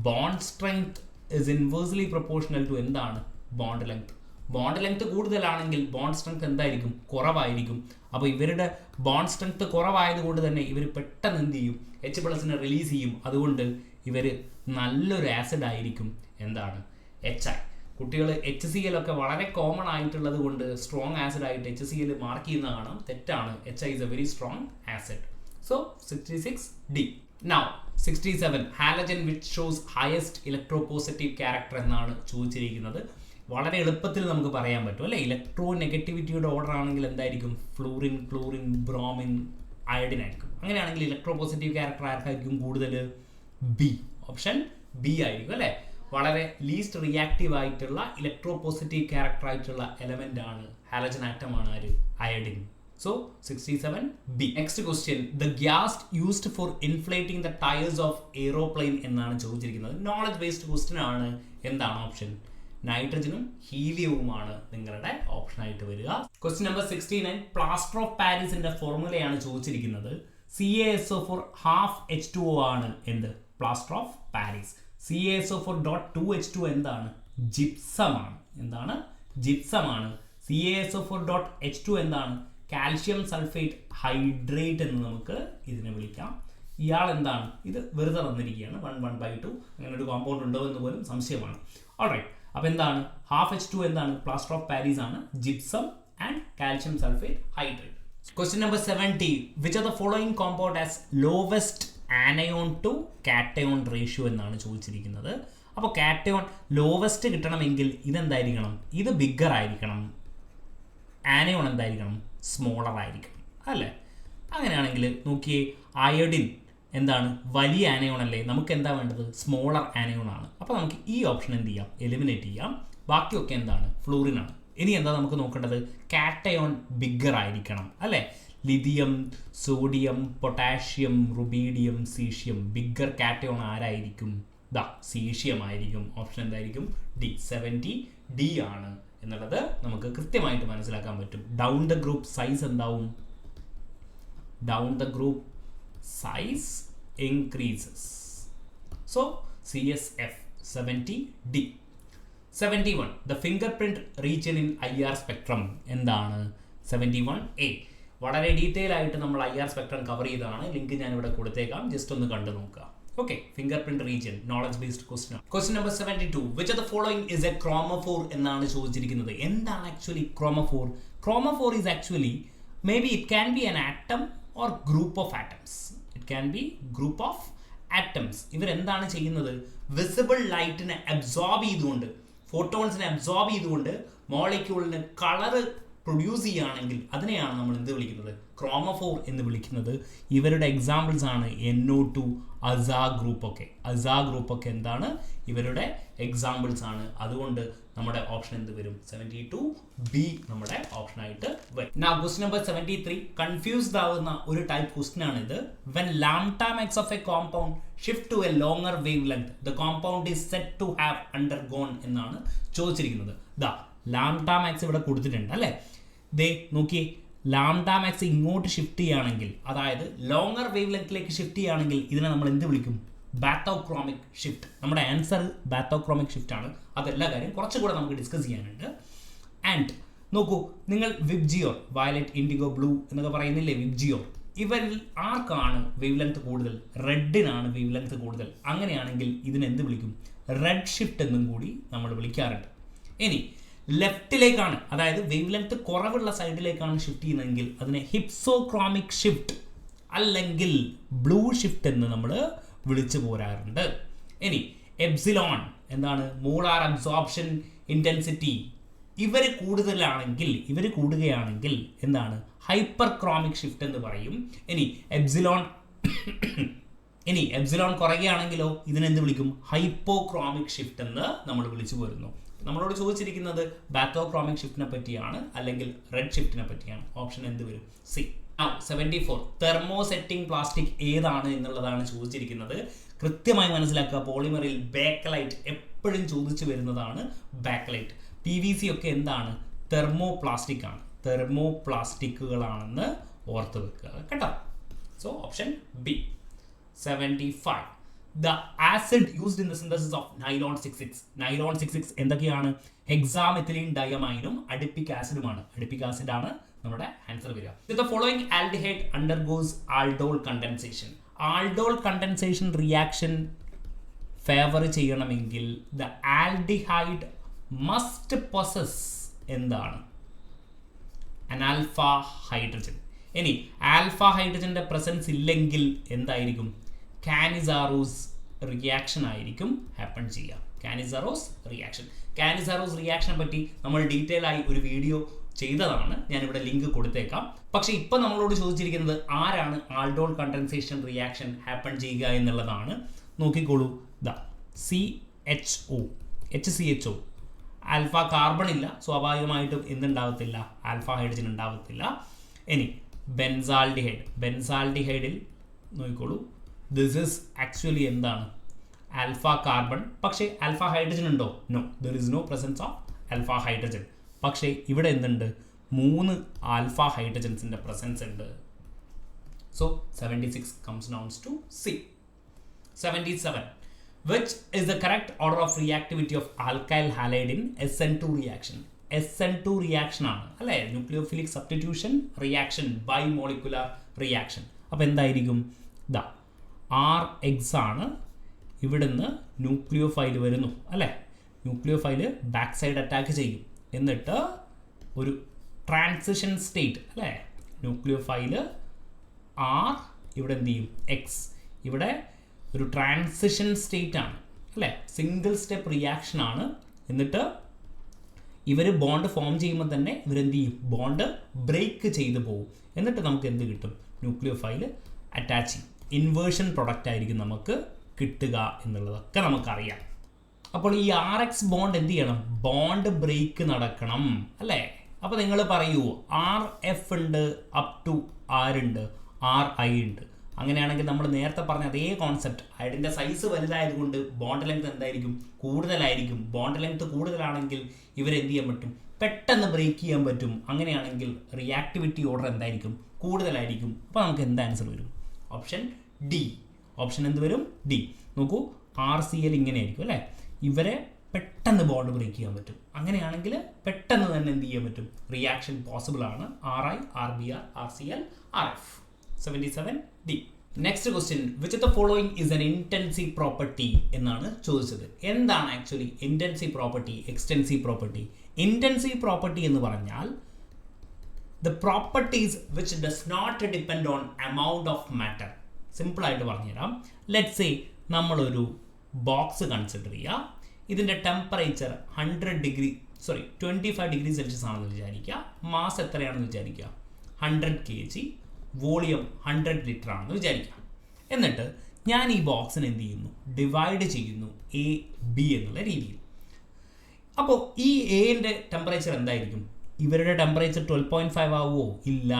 bond strength is inversely proportional to എന്താണ്? Bond length. ബോണ്ട് ലെങ്ത് കൂടുതലാണെങ്കിൽ ബോണ്ട് സ്ട്രെങ്ത് എന്തായിരിക്കും? കുറവായിരിക്കും. അപ്പോൾ ഇവരുടെ ബോണ്ട് സ്ട്രെങ്ത് കുറവായതുകൊണ്ട് തന്നെ ഇവർ പെട്ടെന്ന് എന്ത് ചെയ്യും? H+ റിലീസ് ചെയ്യും. അതുകൊണ്ട് ഇവർ നല്ലൊരു ആസിഡ് ആയിരിക്കും. എന്താണ്? HI. കുട്ടികൾ HCl ഒക്കെ വളരെ കോമൺ ആയിട്ടുള്ളത് കൊണ്ട് സ്ട്രോങ് ആസിഡ് ആയിട്ട് HCl മാർക്ക് ചെയ്യുന്ന കാണാം. തെറ്റാണ്. HI is a very strong acid. So 66D. Now 67. Halogen which shows highest electropositive character എന്നാണ് ചോദിച്ചിരിക്കുന്നത്. വളരെ എളുപ്പത്തിൽ നമുക്ക് പറയാൻ പറ്റും അല്ലേ? ഇലക്ട്രോ നെഗറ്റിവിറ്റിയുടെ ഓർഡർ ആണെങ്കിൽ എന്തായിരിക്കും? ഫ്ലൂറിൻ, ക്ലോറിൻ, ബ്രോമിൻ, അയഡിൻ ആയിരിക്കും. അങ്ങനെയാണെങ്കിൽ ഇലക്ട്രോപോസിറ്റീവ് ക്യാരക്ടർ ആർക്കായിരിക്കും കൂടുതൽ? ബി. ഓപ്ഷൻ ബി ആയിരിക്കും അല്ലേ? വളരെ ലീസ്റ്റ് റിയാക്റ്റീവ് ആയിട്ടുള്ള ഇലക്ട്രോപോസിറ്റീവ് ക്യാരക്ടർ ആയിട്ടുള്ള എലമെന്റ് ആണ് ഹാലജൻ ആറ്റമാണ് ആര്? Iodine. So 67B. Next question, the gas used for inflating the tyres of aeroplane എന്നാണ് ചോദിച്ചിരിക്കുന്നത്. നോളജ് ബേസ്ഡ് ക്വസ്റ്റ്യൻ ആണ്. എന്താണ് ഓപ്ഷൻ? നൈട്രജനും ഹീലിയവുമാണ് നിങ്ങളുടെ ഓപ്ഷനായിട്ട് വരിക. Question number 69. പ്ലാസ്റ്റർ ഓഫ് പാരീസിന്റെ ഫോർമുലയാണ് ചോദിച്ചിരിക്കുന്നത്. CaSO4 ½ H2O ആണ് എന്ത്? Plaster of Paris. CaSO4.2H2 എന്താണ്? ജിപ്സമാണ്. എന്താണ്? ജിപ്സമാണ്. CaSO4.H2 എന്താണ്? കാൽഷ്യം സൾഫേറ്റ് ഹൈഡ്രേറ്റ് എന്ന് നമുക്ക് ഇതിനെ വിളിക്കാം. ഇയാൾ എന്താണ്? ഇത് വെറുതെ തന്നിരിക്കുകയാണ്. 1,1/2 അങ്ങനെ ഒരു കോമ്പൗണ്ട് ഉണ്ടോ എന്ന് പോലും സംശയമാണ്. ഓൾറൈറ്റ്, അപ്പോൾ എന്താണ്? ഹാഫ് H2 എന്താണ്? പ്ലാസ്റ്റർ ഓഫ് പാരീസ് ആണ്, gypsum and calcium sulphate hydrate. Question number 70. Which are the following compound as lowest anion to cation ratio എന്നാണ് ചോദിച്ചിരിക്കുന്നത്. അപ്പോൾ കാറ്റയോൺ ലോവസ്റ്റ് കിട്ടണമെങ്കിൽ ഇതെന്തായിരിക്കണം? ഇത് ബിഗ്ഗർ ആയിരിക്കണം. ആനയോൺ എന്തായിരിക്കണം? സ്മോളർ ആയിരിക്കണം, അല്ലേ? അങ്ങനെയാണെങ്കിൽ നോക്കിയേ, അയോഡിൻ എന്താണ്? വലിയ ആനയോൺ അല്ലേ? നമുക്ക് എന്താ വേണ്ടത്? സ്മോളർ ആനയോൺ ആണ്. അപ്പോൾ നമുക്ക് ഈ ഓപ്ഷൻ എന്ത് ചെയ്യാം? എലിമിനേറ്റ് ചെയ്യാം. ബാക്കിയൊക്കെ എന്താണ്? ഫ്ലൂറിൻ ആണ്. ഇനി എന്താ നമുക്ക് നോക്കേണ്ടത്? കാറ്റയോൺ ബിഗ്ഗർ ആയിരിക്കണം, അല്ലേ? Lithium, sodium, potassium, rubidium, caesium. Bigger cation ആരായിരിക്കും? സീഷ്യം ആയിരിക്കും. ഓപ്ഷൻ എന്തായിരിക്കും? ഡി. 70D ആണ് എന്നുള്ളത് നമുക്ക് കൃത്യമായിട്ട് മനസ്സിലാക്കാൻ പറ്റും. ഡൗൺ ദ ഗ്രൂപ്പ് സൈസ് എന്താവും? Down the group size increases. So CSF 70D. 71. The fingerprint region in IR spectrum എന്താണ്? 71A. വളരെ ഡീറ്റെയിൽ ആയിട്ട് നമ്മൾ IR സ്പെക്ട്രം കവർ ചെയ്തതാണ്. ലിങ്ക് ഞാൻ ഇവിടെ കൊടുത്തേക്കാം, ജസ്റ്റ് ഒന്ന് കണ്ടു നോക്കുക. Okay, fingerprint region, knowledge based question. Question number 72. Which of the following is a chromophore എന്നാണ് ചോദിച്ചിരിക്കുന്നത്. എന്താണ് actually chromophore? Chromophore is actually maybe it can be an atom or group of atoms. It can be group of atoms. ഇവരെന്താണ് ചെയ്യുന്നത്? Visible ലൈറ്റിനെ absorb ചെയ്തുകൊണ്ട്, ഫോട്ടോൺസിനെ absorb ചെയ്തുകൊണ്ട് മോളിക്യൂളിന് colour produce ചെയ്യുകയാണെങ്കിൽ അതിനെയാണ് നമ്മൾ എന്ത് വിളിക്കുന്നത്? ക്രോമോഫോർ എന്ന് വിളിക്കുന്നത്. ഇവരുടെ എക്സാമ്പിൾസ് ആണ് NO2, അസാ ഗ്രൂപ്പ് ഒക്കെ. അസാ ഗ്രൂപ്പ് ഒക്കെ എന്താണ്? ഇവരുടെ എക്സാമ്പിൾസ് ആണ്. അതുകൊണ്ട് നമ്മുടെ ഓപ്ഷൻ എന്ത് വരും? 72B നമ്മുടെ ഓപ്ഷൻ ആയിട്ട് വരും. Now question number 73. കൺഫ്യൂസ്ഡ് ആവുന്ന ഒരു ടൈപ്പ് ക്വസ്റ്റ്യൻ ആണ് ഇത്. When lambda max of a compound shift to a longer wavelength, the compound is said to have undergone എന്നാണ് ചോദിച്ചിരിക്കുന്നത്. ലാംഡ മാക്സ് ഇവിടെ കൊടുത്തിട്ടുണ്ട്, അല്ലേ? ദേ നോക്കിയേ, ലാംഡ മാക്സ് ഇങ്ങോട്ട് ഷിഫ്റ്റ് ചെയ്യുകയാണെങ്കിൽ, അതായത് ലോങ്ങർ വേവ് ലെങ്ത്തിലേക്ക് ഷിഫ്റ്റ് ചെയ്യുകയാണെങ്കിൽ ഇതിനെ നമ്മൾ എന്ത് വിളിക്കും? ബാത്തോക്രോമിക് ഷിഫ്റ്റ്. നമ്മുടെ ആൻസർ ബാത്തോക്രോമിക് ഷിഫ്റ്റ് ആണ്. അതെല്ലാ കാര്യം കുറച്ചുകൂടെ നമുക്ക് ഡിസ്കസ് ചെയ്യാനുണ്ട്. ആൻഡ് നോക്കൂ, നിങ്ങൾ വിബ്ജിയോർ, വയലറ്റ്, ഇൻഡിഗോ, ബ്ലൂ എന്നൊക്കെ പറയുന്നില്ലേ, വിബ്ജിയോർ, ഇവരിൽ ആർക്കാണ് വേവ് ലെങ്ത് കൂടുതൽ? റെഡിനാണ് വേവ് ലെങ്ത് കൂടുതൽ. അങ്ങനെയാണെങ്കിൽ ഇതിനെന്ത് വിളിക്കും? റെഡ് ഷിഫ്റ്റ് എന്നും കൂടി നമ്മൾ വിളിക്കാറുണ്ട്. ഇനി ലെഫ്റ്റിലേക്കാണ്, അതായത് വേവ് ലെങ്ത് കുറവുള്ള സൈഡിലേക്കാണ് ഷിഫ്റ്റ് ചെയ്യുന്നതെങ്കിൽ അതിനെ ഹിപ്സോക്രോമിക് ഷിഫ്റ്റ് അല്ലെങ്കിൽ ബ്ലൂ ഷിഫ്റ്റ് എന്ന് നമ്മൾ വിളിച്ചു പോരാറുണ്ട്. ഇനി എപ്സിലോൺ എന്താണ്? Molar absorption intensity. ഇവർ കൂടുകയാണെങ്കിൽ എന്താണ്? ഹൈപ്പർ ക്രോമിക് ഷിഫ്റ്റ് എന്ന് പറയും. ഇനി എപ്സിലോൺ കുറയുകയാണെങ്കിലോ ഇതിനെന്ത് വിളിക്കും? ഹൈപ്പോക്രോമിക് ഷിഫ്റ്റ് എന്ന് നമ്മൾ വിളിച്ചു പോരുന്നു. നമ്മളോട് ചോദിച്ചിരിക്കുന്നത് ബാത്തോക്രോമിക് ഷിഫ്റ്റിനെ പറ്റിയാണ്, അല്ലെങ്കിൽ റെഡ് ഷിഫ്റ്റിനെ പറ്റിയാണ്. ഓപ്ഷൻ എന്ത് വരും? സി. 74. തെർമോസെറ്റിംഗ് പ്ലാസ്റ്റിക് ഏതാണ് എന്നുള്ളതാണ് ചോദിച്ചിരിക്കുന്നത്. കൃത്യമായി മനസ്സിലാക്കുക, പോളിമറിൽ ബേക്കലൈറ്റ് എപ്പോഴും ചോദിച്ചു വരുന്നതാണ്. ബാക്കലൈറ്റ്, PVC ഒക്കെ എന്താണ്? തെർമോ പ്ലാസ്റ്റിക് ആണ്. തെർമോ പ്ലാസ്റ്റിക്കുകളാണെന്ന് ഓർത്ത് വെക്കുക കേട്ടോ. So option B. 75. The acid used in the synthesis of nylon 66. Nylon 66 എന്തൊക്കെയാണ്? ഹെക്സാമെത്തിലീൻ ഡയമൈനും അഡിപ്പിക് ആസിഡുമാണ്. അഡിപ്പിക് ആസിഡ് ആണ് നമ്മുടെ ആൻസർ വരിക. The following aldehyde undergoes aldol condensation. Aldol condensation reaction favour ചെയ്യണമെങ്കിൽ the aldehyde must possess എന്താണ്? an alpha hydrogen. ഇനി alpha ഹൈഡ്രജന്റെ presence ഇല്ലെങ്കിൽ എന്തായിരിക്കും? കാനിസാറോസ് reaction ആയിരിക്കും ഹാപ്പൺ ചെയ്യുക. കാനിസാറോസ് റിയാക്ഷനെ പറ്റി നമ്മൾ ഡീറ്റെയിൽ ആയി ഒരു വീഡിയോ ചെയ്തതാണ്, ഞാനിവിടെ ലിങ്ക് കൊടുത്തേക്കാം. പക്ഷേ ഇപ്പം നമ്മളോട് ചോദിച്ചിരിക്കുന്നത് ആരാണ് ആൾഡോൾ കണ്ടൻസേഷൻ റിയാക്ഷൻ ഹാപ്പൺ ചെയ്യുക എന്നുള്ളതാണ്. നോക്കിക്കോളൂ, HCHO. ആൽഫ കാർബൺ ഇല്ല, സ്വാഭാവികമായിട്ടും എന്തുണ്ടാവത്തില്ല? ആൽഫ ഹൈഡ്രജൻ ഉണ്ടാവത്തില്ല. ഇനി ബെൻസാൽഡിഹൈഡിൽ നോക്കിക്കോളൂ, ദിസ് ഈസ് ആക്ച്വലി എന്താണ്? Alpha carbon. പക്ഷേ ആൽഫ ഹൈഡ്രജൻ ഉണ്ടോ? No, there is no presence of alpha hydrogen. പക്ഷേ ഇവിടെ എന്തുണ്ട്? 3 ആൽഫ ഹൈഡ്രജൻസിൻ്റെ പ്രസൻസ് ഉണ്ട്. So 76 comes down to C. 77. Which is the correct order of reactivity of alkyl halide in SN2 reaction? SN2 reaction ആണ് അല്ലേ, nucleophilic substitution reaction, bimolecular reaction. അപ്പോൾ എന്തായിരിക്കും? ഇതാ RX ആണ്, ഇവിടുന്ന് ന്യൂക്ലിയോഫൈൽ വരുന്നു അല്ലേ, ന്യൂക്ലിയോഫൈൽ ബാക്ക് സൈഡ് അറ്റാക്ക് ചെയ്യും, എന്നിട്ട് ഒരു ട്രാൻസിഷൻ സ്റ്റേറ്റ് അല്ലേ, ന്യൂക്ലിയോഫൈൽ R, ഇവിടെ എന്ത് ചെയ്യും? X. ഇവിടെ ഒരു ട്രാൻസിഷൻ സ്റ്റേറ്റ് ആണ് അല്ലേ, സിംഗിൾ സ്റ്റെപ്പ് റിയാക്ഷൻ ആണ്. എന്നിട്ട് ഇവർ ബോണ്ട് ഫോം ചെയ്യുമ്പോൾ തന്നെ ഇവരെന്ത് ചെയ്യും? ബോണ്ട് ബ്രേക്ക് ചെയ്തു പോകും. എന്നിട്ട് നമുക്ക് എന്ത് കിട്ടും? ന്യൂക്ലിയോഫൈൽ അറ്റാച്ച് ചെയ്യും. ഇൻവേർഷൻ പ്രൊഡക്റ്റ് ആയിരിക്കും നമുക്ക് കിട്ടുക എന്നുള്ളതൊക്കെ നമുക്കറിയാം. അപ്പോൾ ഈ RX ബോണ്ട് എന്ത് ചെയ്യണം? ബോണ്ട് ബ്രേക്ക് നടക്കണം അല്ലേ. അപ്പോൾ നിങ്ങൾ പറയൂ, RF ഉണ്ട്, അപ് ടു ആരുണ്ട്? RI ഉണ്ട്. അങ്ങനെയാണെങ്കിൽ നമ്മൾ നേരത്തെ പറഞ്ഞ അതേ കോൺസെപ്റ്റ്, അയഡിൻ്റെ സൈസ് വലുതായതുകൊണ്ട് ബോണ്ട് ലെങ്ത് എന്തായിരിക്കും? കൂടുതലായിരിക്കും. ബോണ്ട് ലെങ്ത് കൂടുതലാണെങ്കിൽ ഇവരെന്ത് ചെയ്യാൻ പറ്റും? പെട്ടെന്ന് ബ്രേക്ക് ചെയ്യാൻ പറ്റും. അങ്ങനെയാണെങ്കിൽ റിയാക്ടിവിറ്റി ഓർഡർ എന്തായിരിക്കും? കൂടുതലായിരിക്കും. അപ്പോൾ നമുക്ക് എന്ത് ആൻസർ വരും? Option D. ഓപ്ഷൻ എന്ത് വരും? ഡി. നോക്കൂ, RCl ഇങ്ങനെ ആയിരിക്കും അല്ലേ, ഇവരെ പെട്ടെന്ന് ബോണ്ട് ബ്രേക്ക് ചെയ്യാൻ പറ്റും. അങ്ങനെയാണെങ്കിൽ പെട്ടെന്ന് തന്നെ എന്ത് ചെയ്യാൻ പറ്റും? റിയാക്ഷൻ പോസിബിൾ ആണ്. RI, RBr, RCl, RF. 77D. Next question, which of the following is an intensive property എന്നാണ് ചോദിച്ചത്. എന്താണ് actually intensive property, extensive property? Intensive property എന്ന് പറഞ്ഞാൽ the properties which does not depend on amount of matter. Simple ആയിട്ട് പറഞ്ഞുതരാം. Let's say നമ്മളൊരു box consider ചെയ്യുക. ഇതിൻ്റെ ടെമ്പറേച്ചർ 25 ഡിഗ്രി സെൽഷ്യസ് ആണെന്ന് വിചാരിക്കുക. മാസ് എത്രയാണെന്ന് വിചാരിക്കുക? 100 kg. വോളിയം 100 ലിറ്റർ ആണെന്ന് വിചാരിക്കുക. എന്നിട്ട് ഞാൻ ഈ ബോക്സിനെ എന്ത് ചെയ്യുന്നു? ഡിവൈഡ് ചെയ്യുന്നു AB എന്നുള്ള രീതിയിൽ. അപ്പോൾ ഈ എൻ്റെ ടെമ്പറേച്ചർ എന്തായിരിക്കും? ഇവരുടെ ടെമ്പറേച്ചർ 12.5 ആവുമോ? ഇല്ല,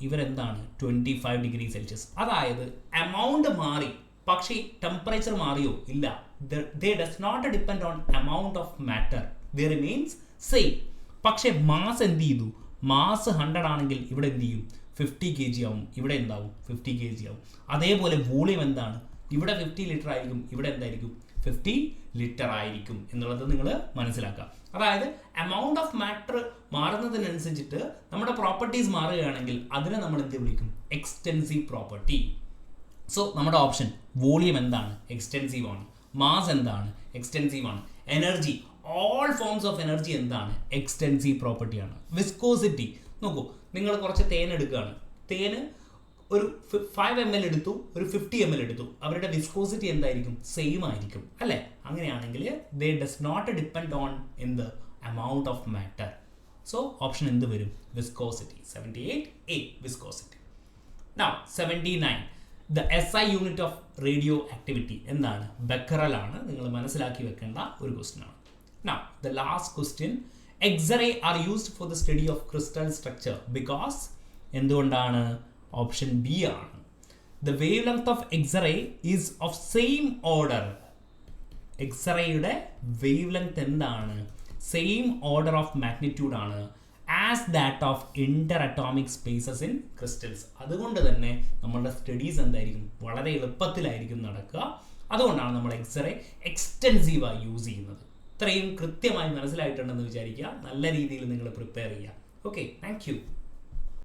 ഇവരെന്താണ്? 25 ഡിഗ്രി സെൽഷ്യസ്. അതായത് എമൗണ്ട് മാറി, പക്ഷേ ടെമ്പറേച്ചർ മാറിയോ? ഇല്ല. They does not depend on amount of matter. They remains same. പക്ഷേ മാസ് എന്ത് ചെയ്തു? മാസ് 100 ആണെങ്കിൽ ഇവിടെ എന്ത് ചെയ്യും? 50 kg ആവും. ഇവിടെ എന്താവും? 50 kg ആവും. അതേപോലെ വോളിയം എന്താണ്? ഇവിടെ 50 ലിറ്റർ ആയിരിക്കും, ഇവിടെ എന്തായിരിക്കും? 50 ലിറ്റർ ആയിരിക്കും എന്നുള്ളത് നിങ്ങൾ മനസ്സിലാക്കുക. അതായത് എമൗണ്ട് ഓഫ് മാറ്റർ മാറുന്നതിനനുസരിച്ചിട്ട് നമ്മുടെ പ്രോപ്പർട്ടീസ് മാറുകയാണെങ്കിൽ അതിനെ നമ്മൾ എന്ത് വിളിക്കും? Extensive property. സോ നമ്മുടെ ഓപ്ഷൻ വോളിയം എന്താണ്? എക്സ്റ്റെൻസീവ് ആണ്. മാസ് എന്താണ്? എക്സ്റ്റെൻസീവ് ആണ്. Energy, all forms of energy എന്താണ്? എക്സ്റ്റെൻസീവ് പ്രോപ്പർട്ടിയാണ്. വിസ്കോസിറ്റി, നോക്കൂ, നിങ്ങൾ കുറച്ച് തേൻ എടുക്കുകയാണ്. തേന് ഒരു 5 ml എടുത്തു, ഒരു 50 ml എടുത്തു, അവരുടെ വിസ്കോസിറ്റി എന്തായിരിക്കും? സെയിം ആയിരിക്കും അല്ലേ. അങ്ങനെയാണെങ്കിൽ they does not depend on in the amount of matter. So option എന്ത് വരും? Viscosity. 78A viscosity. Now 79, the SI unit of radio activity എന്താണ്? ബെക്കറൽ ആണ്. നിങ്ങൾ മനസ്സിലാക്കി വെക്കേണ്ട ഒരു ക്വസ്റ്റ്യൻ ആണ്. Now the last question, x-ray are used for the study of crystal structure because. എന്തുകൊണ്ടാണ്? ഓപ്ഷൻ ബി ആണ്. The wave length of x-ray is of same order. എക്സ്റേയുടെ വേവ് ലെങ്ത് എന്താണ്? സെയിം ഓർഡർ ഓഫ് മാഗ്നിറ്റ്യൂഡ് ആണ് as that of Inter atomic spaces in crystals. അതുകൊണ്ട് തന്നെ നമ്മളുടെ studies എന്തായിരിക്കും? വളരെ എളുപ്പത്തിലായിരിക്കും നടക്കുക. അതുകൊണ്ടാണ് നമ്മൾ എക്സ്റേ എക്സ്റ്റെൻസീവായി യൂസ് ചെയ്യുന്നത്. ഇത്രയും കൃത്യമായി മനസ്സിലായിട്ടുണ്ടെന്ന് വിചാരിക്കുക. നല്ല രീതിയിൽ നിങ്ങൾ പ്രിപ്പയർ ചെയ്യുക. Okay, thank you.